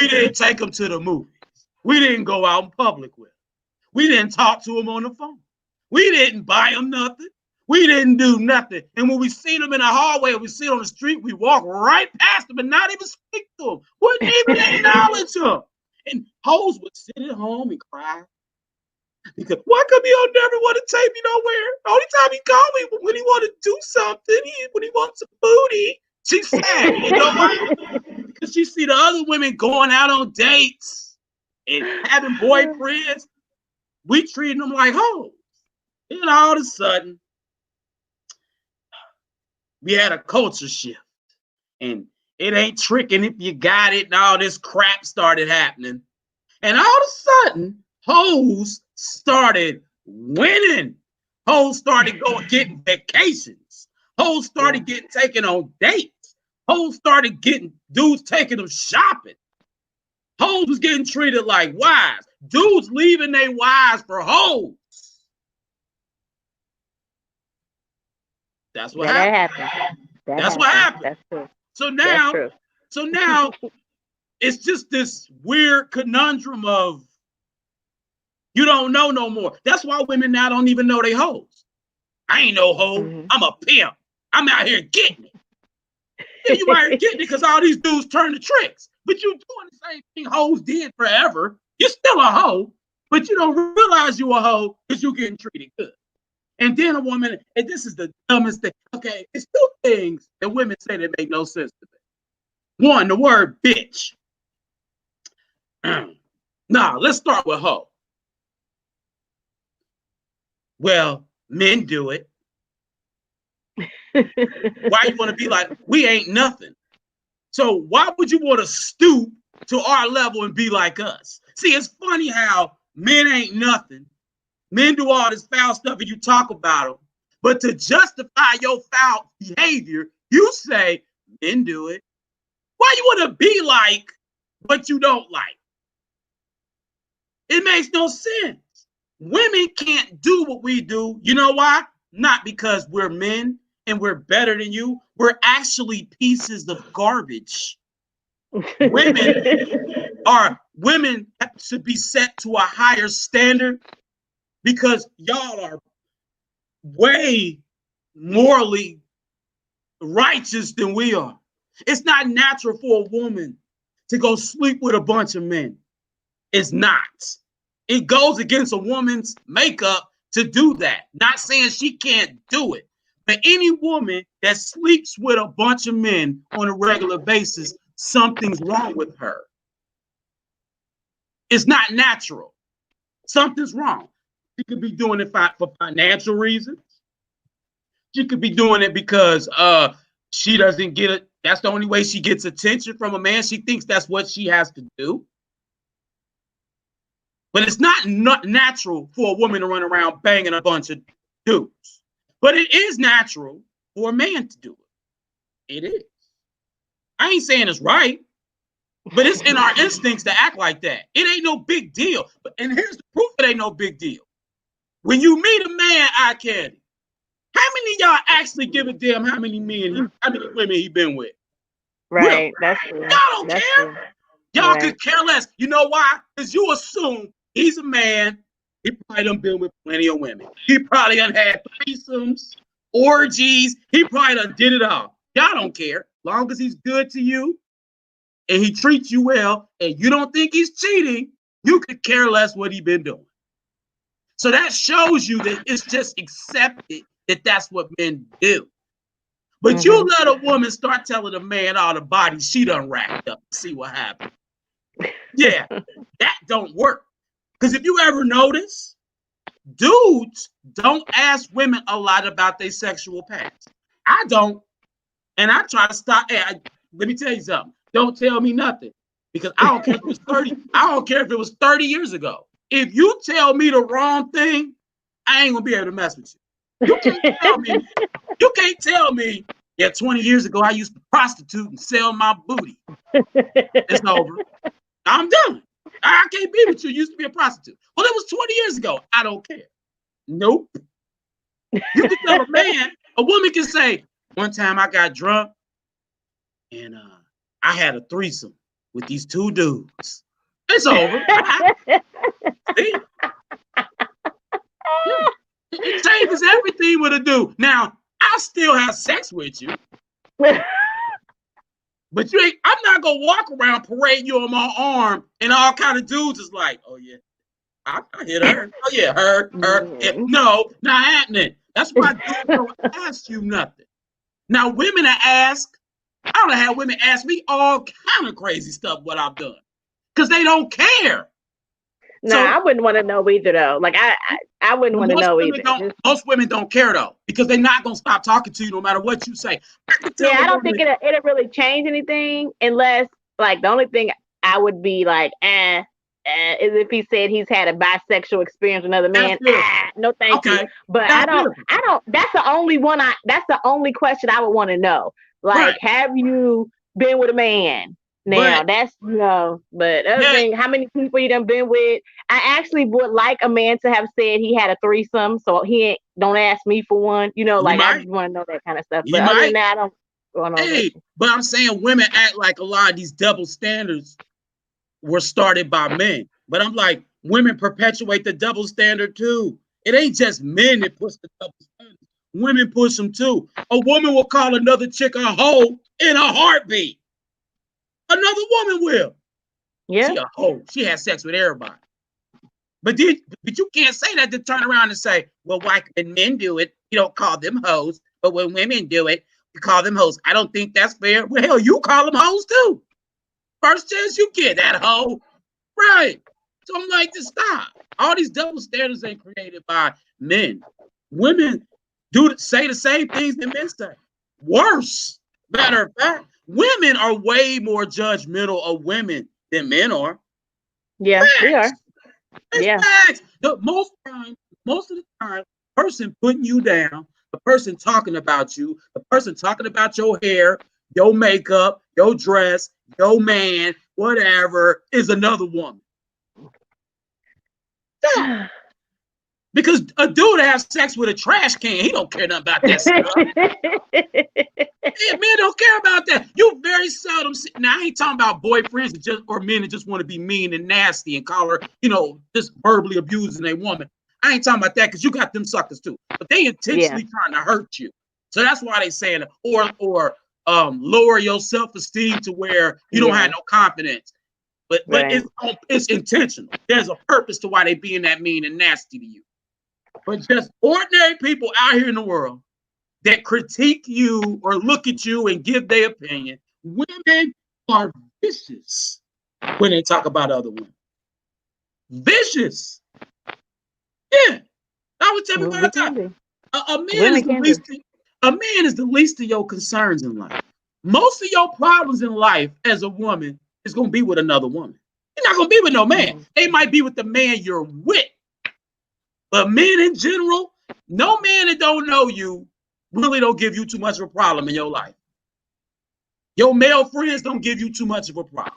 Speaker 4: didn't take them to the movies. We didn't go out in public with them. We didn't talk to them on the phone. We didn't buy them nothing. We didn't do nothing. And when we see them in the hallway or we see them on the street, we walk right past them and not even speak to them. Wouldn't even acknowledge them. And hoes would sit at home and cry. Because why come he'll never want to take me nowhere? The only time he called me when he wanted to do something, when he wants some booty. She's sad. You know why? Because she see the other women going out on dates and having boyfriends. We treating them like hoes. And all of a sudden, we had a culture shift. And it ain't tricking if you got it, and all this crap started happening. And all of a sudden, hoes started winning. Hoes started getting vacations. Hoes started getting taken on dates. Hoes started getting dudes taking them shopping. Hoes was getting treated like wives. Dudes leaving their wives for hoes. That's what happened. That's what happened.
Speaker 5: That's true.
Speaker 4: So now it's just this weird conundrum of you don't know no more. That's why women now don't even know they hoes. I ain't no hoe. Mm-hmm. I'm a pimp. I'm out here getting it. Yeah, you out here getting it because all these dudes turn to tricks. But you doing the same thing hoes did forever. You're still a hoe, but you don't realize you a hoe because you're getting treated good. And then a woman, and this is the dumbest thing. Okay, it's two things that women say that make no sense to me. One, the word bitch. Nah, let's start with hoe. Well, men do it. Why you want to be like, we ain't nothing? So why would you want to stoop to our level and be like us? See, it's funny how men ain't nothing. Men do all this foul stuff and you talk about them. But to justify your foul behavior, you say, men do it. Why you want to be like what you don't like? It makes no sense. Women can't do what we do. You know why? Not because we're men and we're better than you. We're actually pieces of garbage. Women should be set to a higher standard because y'all are way morally righteous than we are. It's not natural for a woman to go sleep with a bunch of men. It's not. It goes against a woman's makeup to do that. Not saying she can't do it, but any woman that sleeps with a bunch of men on a regular basis, something's wrong with her. It's not natural. Something's wrong. She could be doing it for financial reasons. She could be doing it because she doesn't get it. That's the only way she gets attention from a man. She thinks that's what she has to do. But it's not natural for a woman to run around banging a bunch of dudes. But it is natural for a man to do it. It is. I ain't saying it's right, but it's in our instincts to act like that. It ain't no big deal. And here's the proof it ain't no big deal. When you meet a man, eye candy, how many of y'all actually give a damn how many women he been with?
Speaker 5: Right. That's true.
Speaker 4: Y'all don't care. True. Y'all could care less. You know why? Because you assume he's a man. He probably done been with plenty of women. He probably done had threesomes, orgies. He probably done did it all. Y'all don't care. Long as he's good to you and he treats you well and you don't think he's cheating, you could care less what he been doing. So that shows you that it's just accepted that that's what men do. But you let a woman start telling a man all the bodies she done racked up. See what happens. Yeah, that don't work. Because if you ever notice, dudes don't ask women a lot about their sexual past. I don't. And I try to stop. Hey, let me tell you something. Don't tell me nothing. Because I don't care if it was 30. I don't care if it was 30 years ago. If you tell me the wrong thing, I ain't gonna be able to mess with you. You can't tell me, yeah, 20 years ago I used to prostitute and sell my booty. It's over. I'm done. I can't be with you. You used to be a prostitute. Well, it was 20 years ago. I don't care. Nope. You can tell a woman can say, one time I got drunk and I had a threesome with these two dudes. It's over. See? Yeah. It changes everything with a dude. Now, I still have sex with you. But you ain't, I'm not gonna walk around parade you on my arm and all kind of dudes is like, oh yeah, I hit her. Oh yeah, her. No, not happening. That's why dudes don't ask you nothing. Now women ask, I don't have women ask me all kind of crazy stuff what I've done. Because they don't care.
Speaker 5: No, I wouldn't want to know either though. Like I wouldn't want to know either.
Speaker 4: Most women don't care though, because they're not gonna stop talking to you no matter what you say.
Speaker 5: I don't think it'll really change anything unless, like, the only thing I would be like, is if he said he's had a bisexual experience with another man. No, thank you. But I don't. That's the only one. That's the only question I would want to know. Like, have you been with a man? Now that's but other thing, how many people you done been with? I actually would like a man to have said he had a threesome, so he don't ask me for one. Like I just want to know that kind of stuff. But other than that, I don't going on.
Speaker 4: Hey, but I'm saying women act like a lot of these double standards were started by men. But I'm like, women perpetuate the double standard too. It ain't just men that push the double standard. Women push them too. A woman will call another chick a hoe in a heartbeat. Another woman will.
Speaker 5: Yeah.
Speaker 4: She a hoe. She has sex with everybody. But you can't say that to turn around and say, well, why can men do it? You don't call them hoes. But when women do it, you call them hoes. I don't think that's fair. Well, hell, you call them hoes too. First chance you get that hoe. Right. So I'm like, just stop. All these double standards ain't created by men. Women say the same things that men say. Worse. Matter of fact, women are way more judgmental of women than men are.
Speaker 5: Yeah,
Speaker 4: facts.
Speaker 5: they are.
Speaker 4: It's facts. Most of the time, the person putting you down, the person talking about you, the person talking about your hair, your makeup, your dress, your man, whatever, is another woman. Yeah. Because a dude has sex with a trash can, he don't care nothing about that stuff. Yeah, men don't care about that. You very seldom see. Now, I ain't talking about boyfriends or men that just want to be mean and nasty and call her, just verbally abusing a woman. I ain't talking about that, because you got them suckers too. But they intentionally trying to hurt you. So that's why they saying or lower your self-esteem to where you don't have no confidence. But it's intentional. There's a purpose to why they being that mean and nasty to you. But just ordinary people out here in the world that critique you or look at you and give their opinion, women are vicious when they talk about other women. Vicious. Yeah. I would tell you all the time. A man is the least of your concerns in life. Most of your problems in life as a woman is going to be with another woman. You're not going to be with no man. They might be with the man you're with. But men in general, no man that don't know you really don't give you too much of a problem in your life. Your male friends don't give you too much of a problem.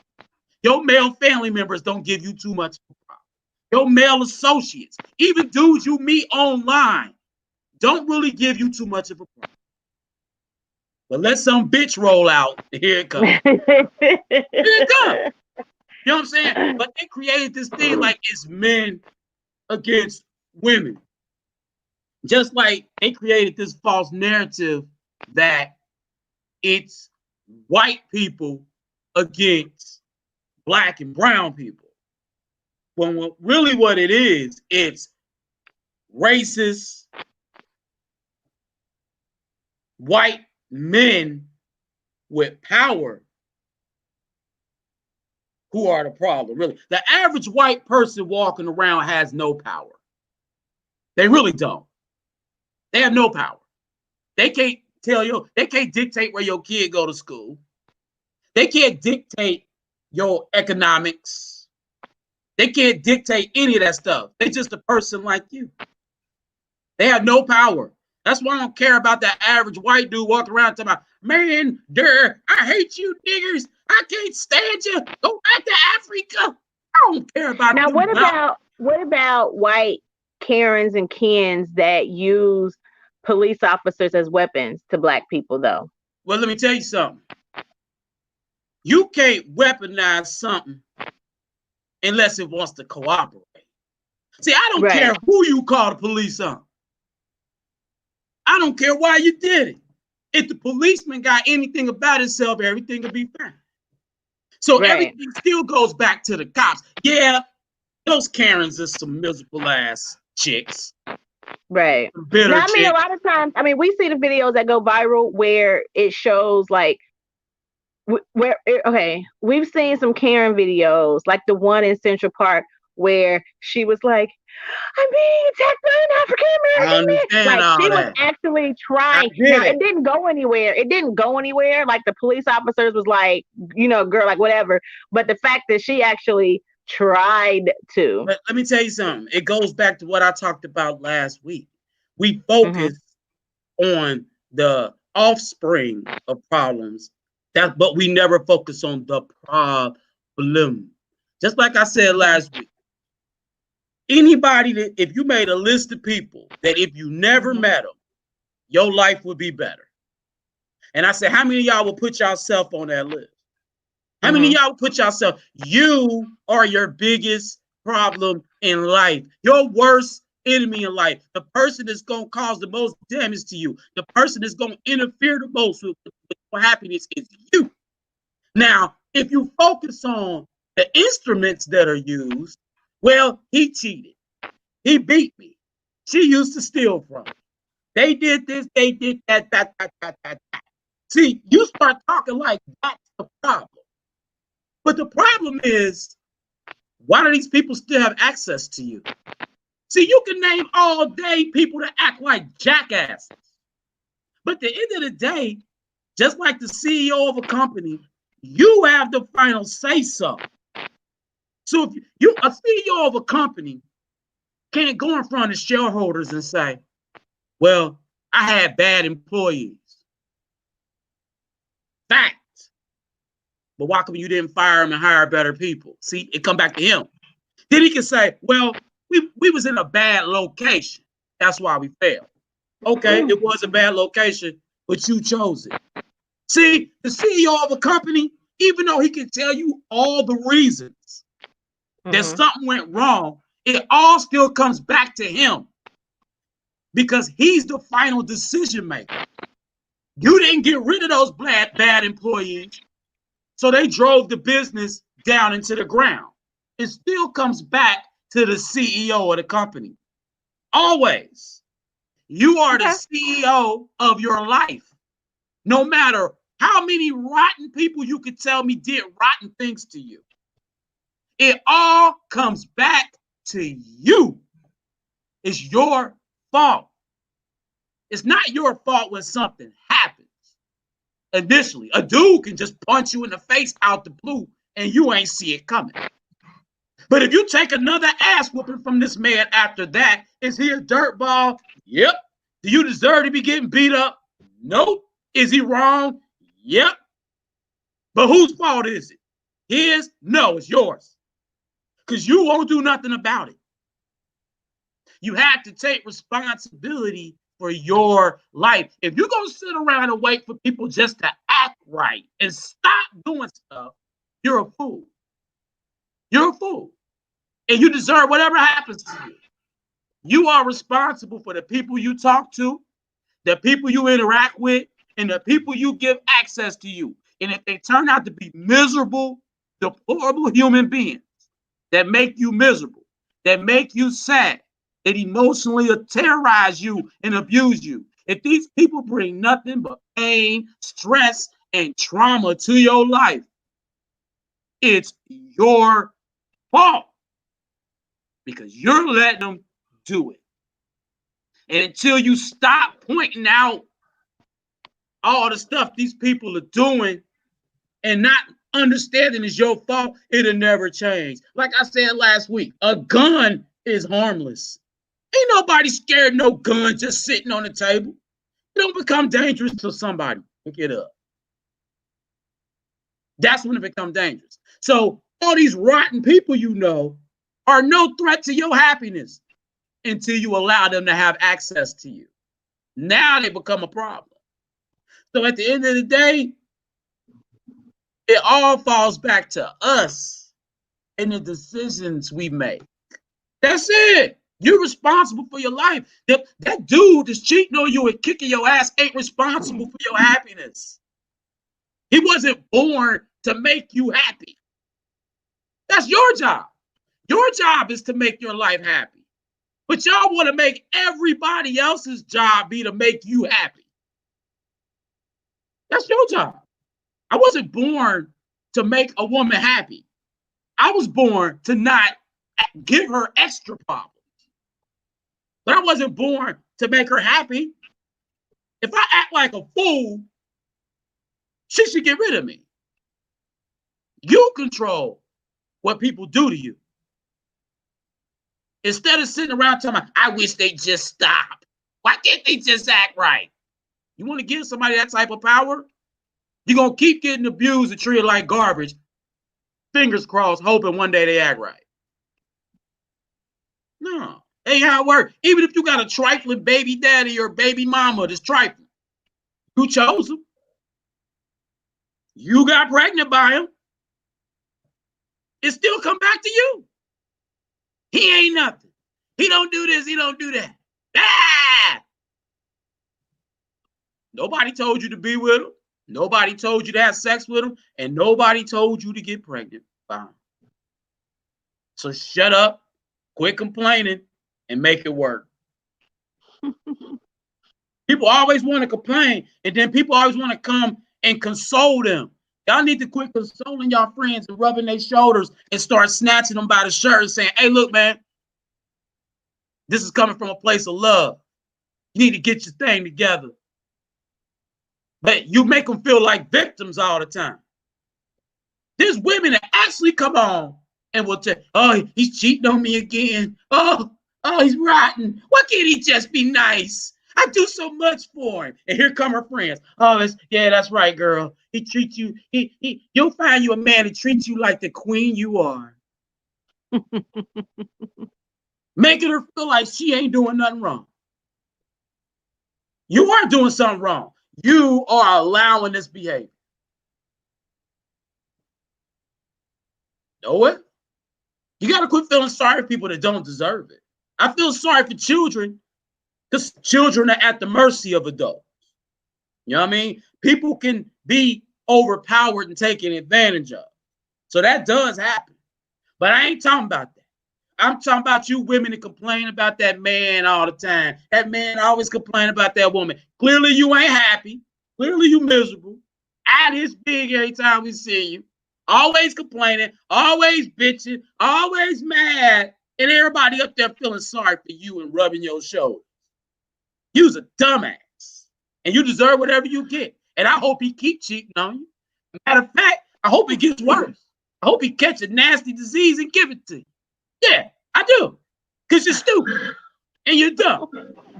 Speaker 4: Your male family members don't give you too much of a problem. Your male associates, even dudes you meet online, don't really give you too much of a problem. But let some bitch roll out. Here it comes. Here it comes. You know what I'm saying? But they created this thing like it's men against women. Just like they created this false narrative that it's white people against black and brown people. When really what it is, it's racist white men with power who are the problem, really. The average white person walking around has no power. They really don't. They have no power. They can't tell you, they can't dictate where your kid go to school. They can't dictate your economics. They can't dictate any of that stuff. They're just a person like you. They have no power. That's why I don't care about that average white dude walking around talking about, man, I hate you niggers. I can't stand you. Go back to Africa. I don't care about
Speaker 5: now. What about white Karens and Kens that use police officers as weapons to black people, though?
Speaker 4: Well, let me tell you something. You can't weaponize something unless it wants to cooperate. See, I don't care who you call the police on. I don't care why you did it. If the policeman got anything about himself, everything will be fine. So everything still goes back to the cops. Yeah, those Karens are some miserable ass chicks.
Speaker 5: Right.
Speaker 4: Bitter
Speaker 5: now, I mean,
Speaker 4: chicks.
Speaker 5: a lot of times, I mean, we see the videos that go viral where it shows like, we've seen some Karen videos, like the one in Central Park where she was like, I'm being attacked by an African-American man. Like, she was actually trying. Now, it didn't go anywhere. It didn't go anywhere. Like, the police officers was like, you know, girl, like, whatever. But the fact that she actually tried to.
Speaker 4: But let me tell you something. It goes back to what I talked about last week. We focus on the offspring of problems, but we never focus on the problem. Just like I said last week. Anybody that, if you made a list of people that if you never met them, your life would be better. And I said, how many of y'all will put yourself on that list? How many of y'all will put yourself? You are your biggest problem in life. Your worst enemy in life. The person that's going to cause the most damage to you. The person that's going to interfere the most with your happiness is you. Now, if you focus on the instruments that are used, well, he cheated. He beat me. She used to steal from me. They did this, they did that. See, you start talking like that's the problem. But the problem is, why do these people still have access to you? See, you can name all day people that act like jackasses. But at the end of the day, just like the CEO of a company, you have the final say-so. So if you, a CEO of a company, can't go in front of shareholders and say, well, I had bad employees. Fact. But why come you didn't fire him and hire better people? See, it come back to him. Then he can say, well, we was in a bad location. That's why we failed. Okay, it was a bad location, but you chose it. See, the CEO of a company, even though he can tell you all the reasons that something went wrong, it all still comes back to him because he's the final decision maker. You didn't get rid of those bad employees, so they drove the business down into the ground. It still comes back to the CEO of the company. Always. You are the CEO of your life. No matter how many rotten people you could tell me did rotten things to you. It all comes back to you. It's your fault. It's not your fault when something happens. Initially, a dude can just punch you in the face out the blue and you ain't see it coming. But if you take another ass whooping from this man after that, is he a dirtball? Yep. Do you deserve to be getting beat up? Nope. Is he wrong? Yep. But whose fault is it? His? No, it's yours. Because you won't do nothing about it. You have to take responsibility for your life. If you're going to sit around and wait for people just to act right and stop doing stuff, you're a fool. You're a fool. And you deserve whatever happens to you. You are responsible for the people you talk to, the people you interact with, and the people you give access to you. And if they turn out to be miserable, deplorable human beings that make you miserable, that make you sad, that emotionally terrorize you and abuse you, if these people bring nothing but pain, stress, and trauma to your life, it's your fault because you're letting them do it. And until you stop pointing out all the stuff these people are doing and not understanding is your fault, it'll never change. Like I said last week, a gun is harmless. Ain't nobody scared no gun just sitting on the table. It don't become dangerous till somebody pick it up. That's when it becomes dangerous. So all these rotten people you know are no threat to your happiness until you allow them to have access to you. Now they become a problem. So at the end of the day, it all falls back to us. and the decisions we make. That's it. You're responsible for your life. That dude that's cheating on you and kicking your ass ain't responsible for your happiness. He wasn't born to make you happy. That's your job. Your job is to make your life happy. But y'all want to make everybody else's job be to make you happy. That's your job. I wasn't born to make a woman happy. I was born to not give her extra problems. But I wasn't born to make her happy. If I act like a fool, she should get rid of me. You control what people do to you. Instead of sitting around telling me, I wish they just stop. Why can't they just act right? You want to give somebody that type of power? You're going to keep getting abused and treated like garbage. Fingers crossed, hoping one day they act right. No, ain't how it works. Even if you got a trifling baby daddy or baby mama that's trifling, you chose him. You got pregnant by him. It still come back to you. He ain't nothing. He don't do this. He don't do that. Ah! Nobody told you to be with him. Nobody told you to have sex with him. And nobody told you to get pregnant by him. So shut up, quit complaining, and make it work. People always want to complain, and then people always want to come and console them. Y'all need to quit consoling y'all friends and rubbing their shoulders and start snatching them by the shirt and saying, hey, look, man, this is coming from a place of love. You need to get your thing together. But you make them feel like victims all the time. There's women that actually come on and will tell, oh, he's cheating on me again. Oh, he's rotten. Why can't he just be nice? I do so much for him. And here come her friends. Oh, yeah, that's right, girl. He treats you, you'll find you a man that treats you like the queen you are. Making her feel like she ain't doing nothing wrong. You are doing something wrong. You are allowing this behavior. Know it? You got to quit feeling sorry for people that don't deserve it. I feel sorry for children because children are at the mercy of adults. You know what I mean? People can be overpowered and taken advantage of. So that does happen. But I ain't talking about that. I'm talking about you women that complain about that man all the time. That man always complain about that woman. Clearly you ain't happy. Clearly you miserable. Eye is big every time we see you. Always complaining, always bitching, always mad. And everybody up there feeling sorry for you and rubbing your shoulders. You's a dumbass. And you deserve whatever you get. And I hope he keep cheating on you. Matter of fact, I hope it gets worse. I hope he catch a nasty disease and give it to you. Yeah, I do. Because you're stupid and you're dumb.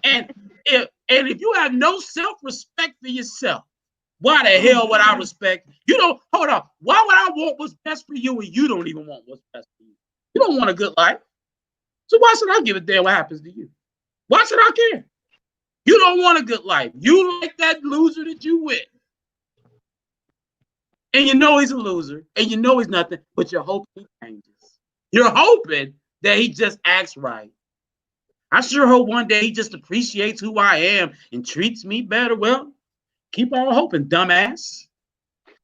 Speaker 4: And if you have no self-respect for yourself, why the hell would I respect? You don't, hold on. Why would I want what's best for you and you don't even want what's best for you? You don't want a good life. So why should I give a damn what happens to you? Why should I care? You don't want a good life. You like that loser that you with. And you know he's a loser. And you know he's nothing, but you're hoping he changes. You're hoping that he just acts right. I sure hope one day he just appreciates who I am and treats me better. Well, keep on hoping, dumbass.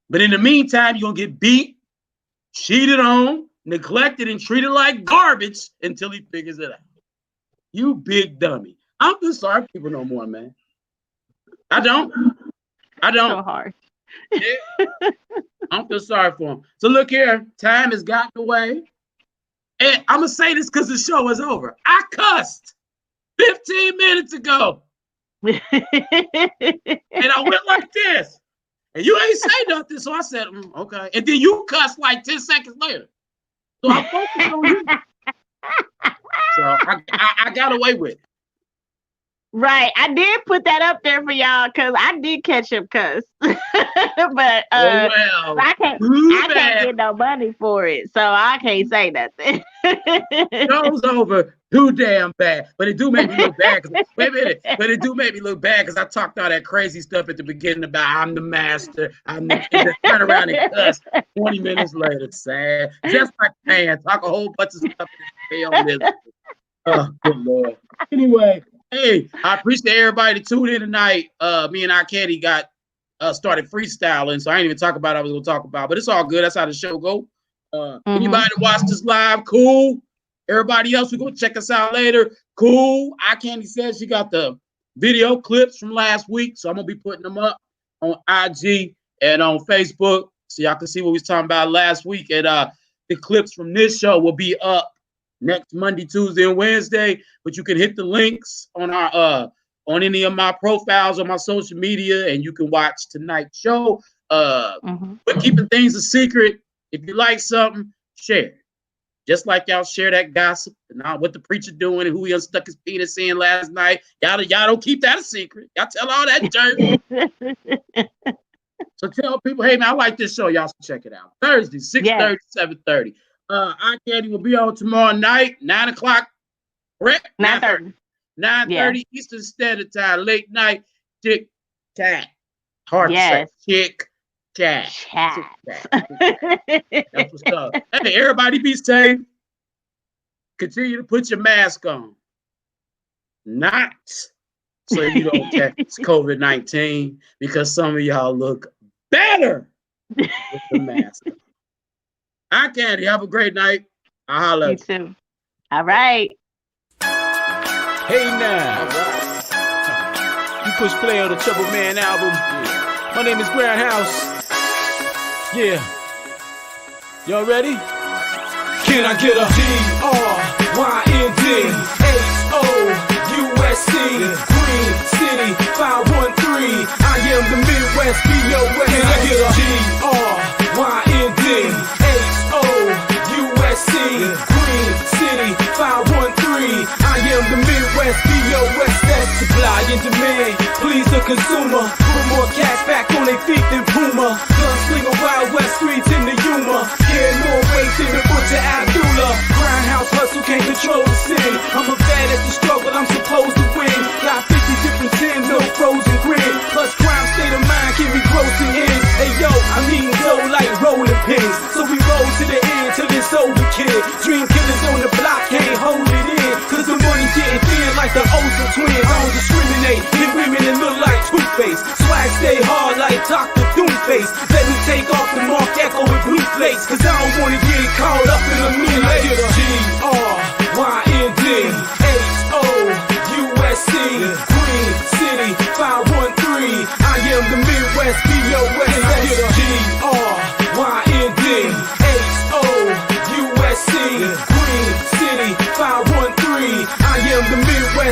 Speaker 4: But in the meantime, you're going to get beat, cheated on, neglected, and treated like garbage until he figures it out. You big dummy. I don't feel sorry for people no more, man. I don't.
Speaker 5: So hard.
Speaker 4: Yeah. I don't feel sorry for him. So look here, time has gotten away. And I'm going to say this because the show is over. I cussed 15 minutes ago. And I went like this. And you ain't say nothing. So I said, okay. And then you cussed like 10 seconds later. So I focused on you. So I got away with it.
Speaker 5: Right. I did put that up there for y'all because I did catch him cuss. But I can't get no money for it. So I can't say nothing.
Speaker 4: Show's over. Too damn bad. But it do make me look bad. Wait a minute. But it do make me look bad because I talked all that crazy stuff at the beginning about I'm the master. And then turn around and cuss 20 minutes later. Sad. Just like man, talk a whole bunch of stuff. Oh, good Lord. Anyway. Hey, I appreciate everybody that tuned in tonight. Me and Candi got started freestyling, so I ain't even talk about what I was gonna talk about, but it's all good. That's how the show go. Anybody that watched this live, cool. Everybody else, we're gonna check us out later. Cool. Candi says she got the video clips from last week, so I'm gonna be putting them up on IG and on Facebook, so y'all can see what we was talking about last week. And the clips from this show will be up next Monday, Tuesday, and Wednesday, but you can hit the links on our on any of my profiles on my social media, and you can watch tonight's show. But keeping things a secret. If you like something, share it. Just like y'all share that gossip and what the preacher doing and who he unstuck his penis in last night. Y'all don't keep that a secret. Y'all tell all that dirt. So tell people, hey man, I like this show. Y'all should check it out. Thursday, 6:30, 7:30. Candi will be on tomorrow night, 9 o'clock, correct?
Speaker 5: 9:30.
Speaker 4: 9:30 Eastern Standard Time, late night, chick chat. Hard to say. Chick chat. That's what's up. Hey, everybody be safe. Continue to put your mask on. Not so you don't catch COVID-19, because some of y'all look better with the mask on. Candi, have a great night. I'll holler.
Speaker 5: You too. All right.
Speaker 1: Hey now. You push play on the Trouble Man album. My name is Gryndhousz. Yeah. Y'all ready?
Speaker 2: Can I get a Gryndhousz Green City 513? I am the Midwest BOS. Can I get a Gryndhousz Green City 513? I am the Midwest BOS. That's supply and demand. Please the consumer. Put more cash back on their feet than Puma. Gunslinger Wild West streets in the Yuma. Carry more weight than the butcher Abdullah. Gryndhousz hustle can't control the sin. I'm a vet at the struggle, I'm supposed to win. Got 50 different sins, no frozen grin. Plus crime state of mind can be grossing in. Hey yo, I'm eating dough like rolling pins. So we roll to the end till it's over, kid. Dream killers on the block can't hold it in. Cause the money getting thin like the Olsen twins. I don't discriminate, hit women that look like Two-Face. Swag stay hard like Dr. Doomface. Let me take off the Mark Echo with blue plates. Cause I don't wanna get caught up in a mean G-R-Y-N-D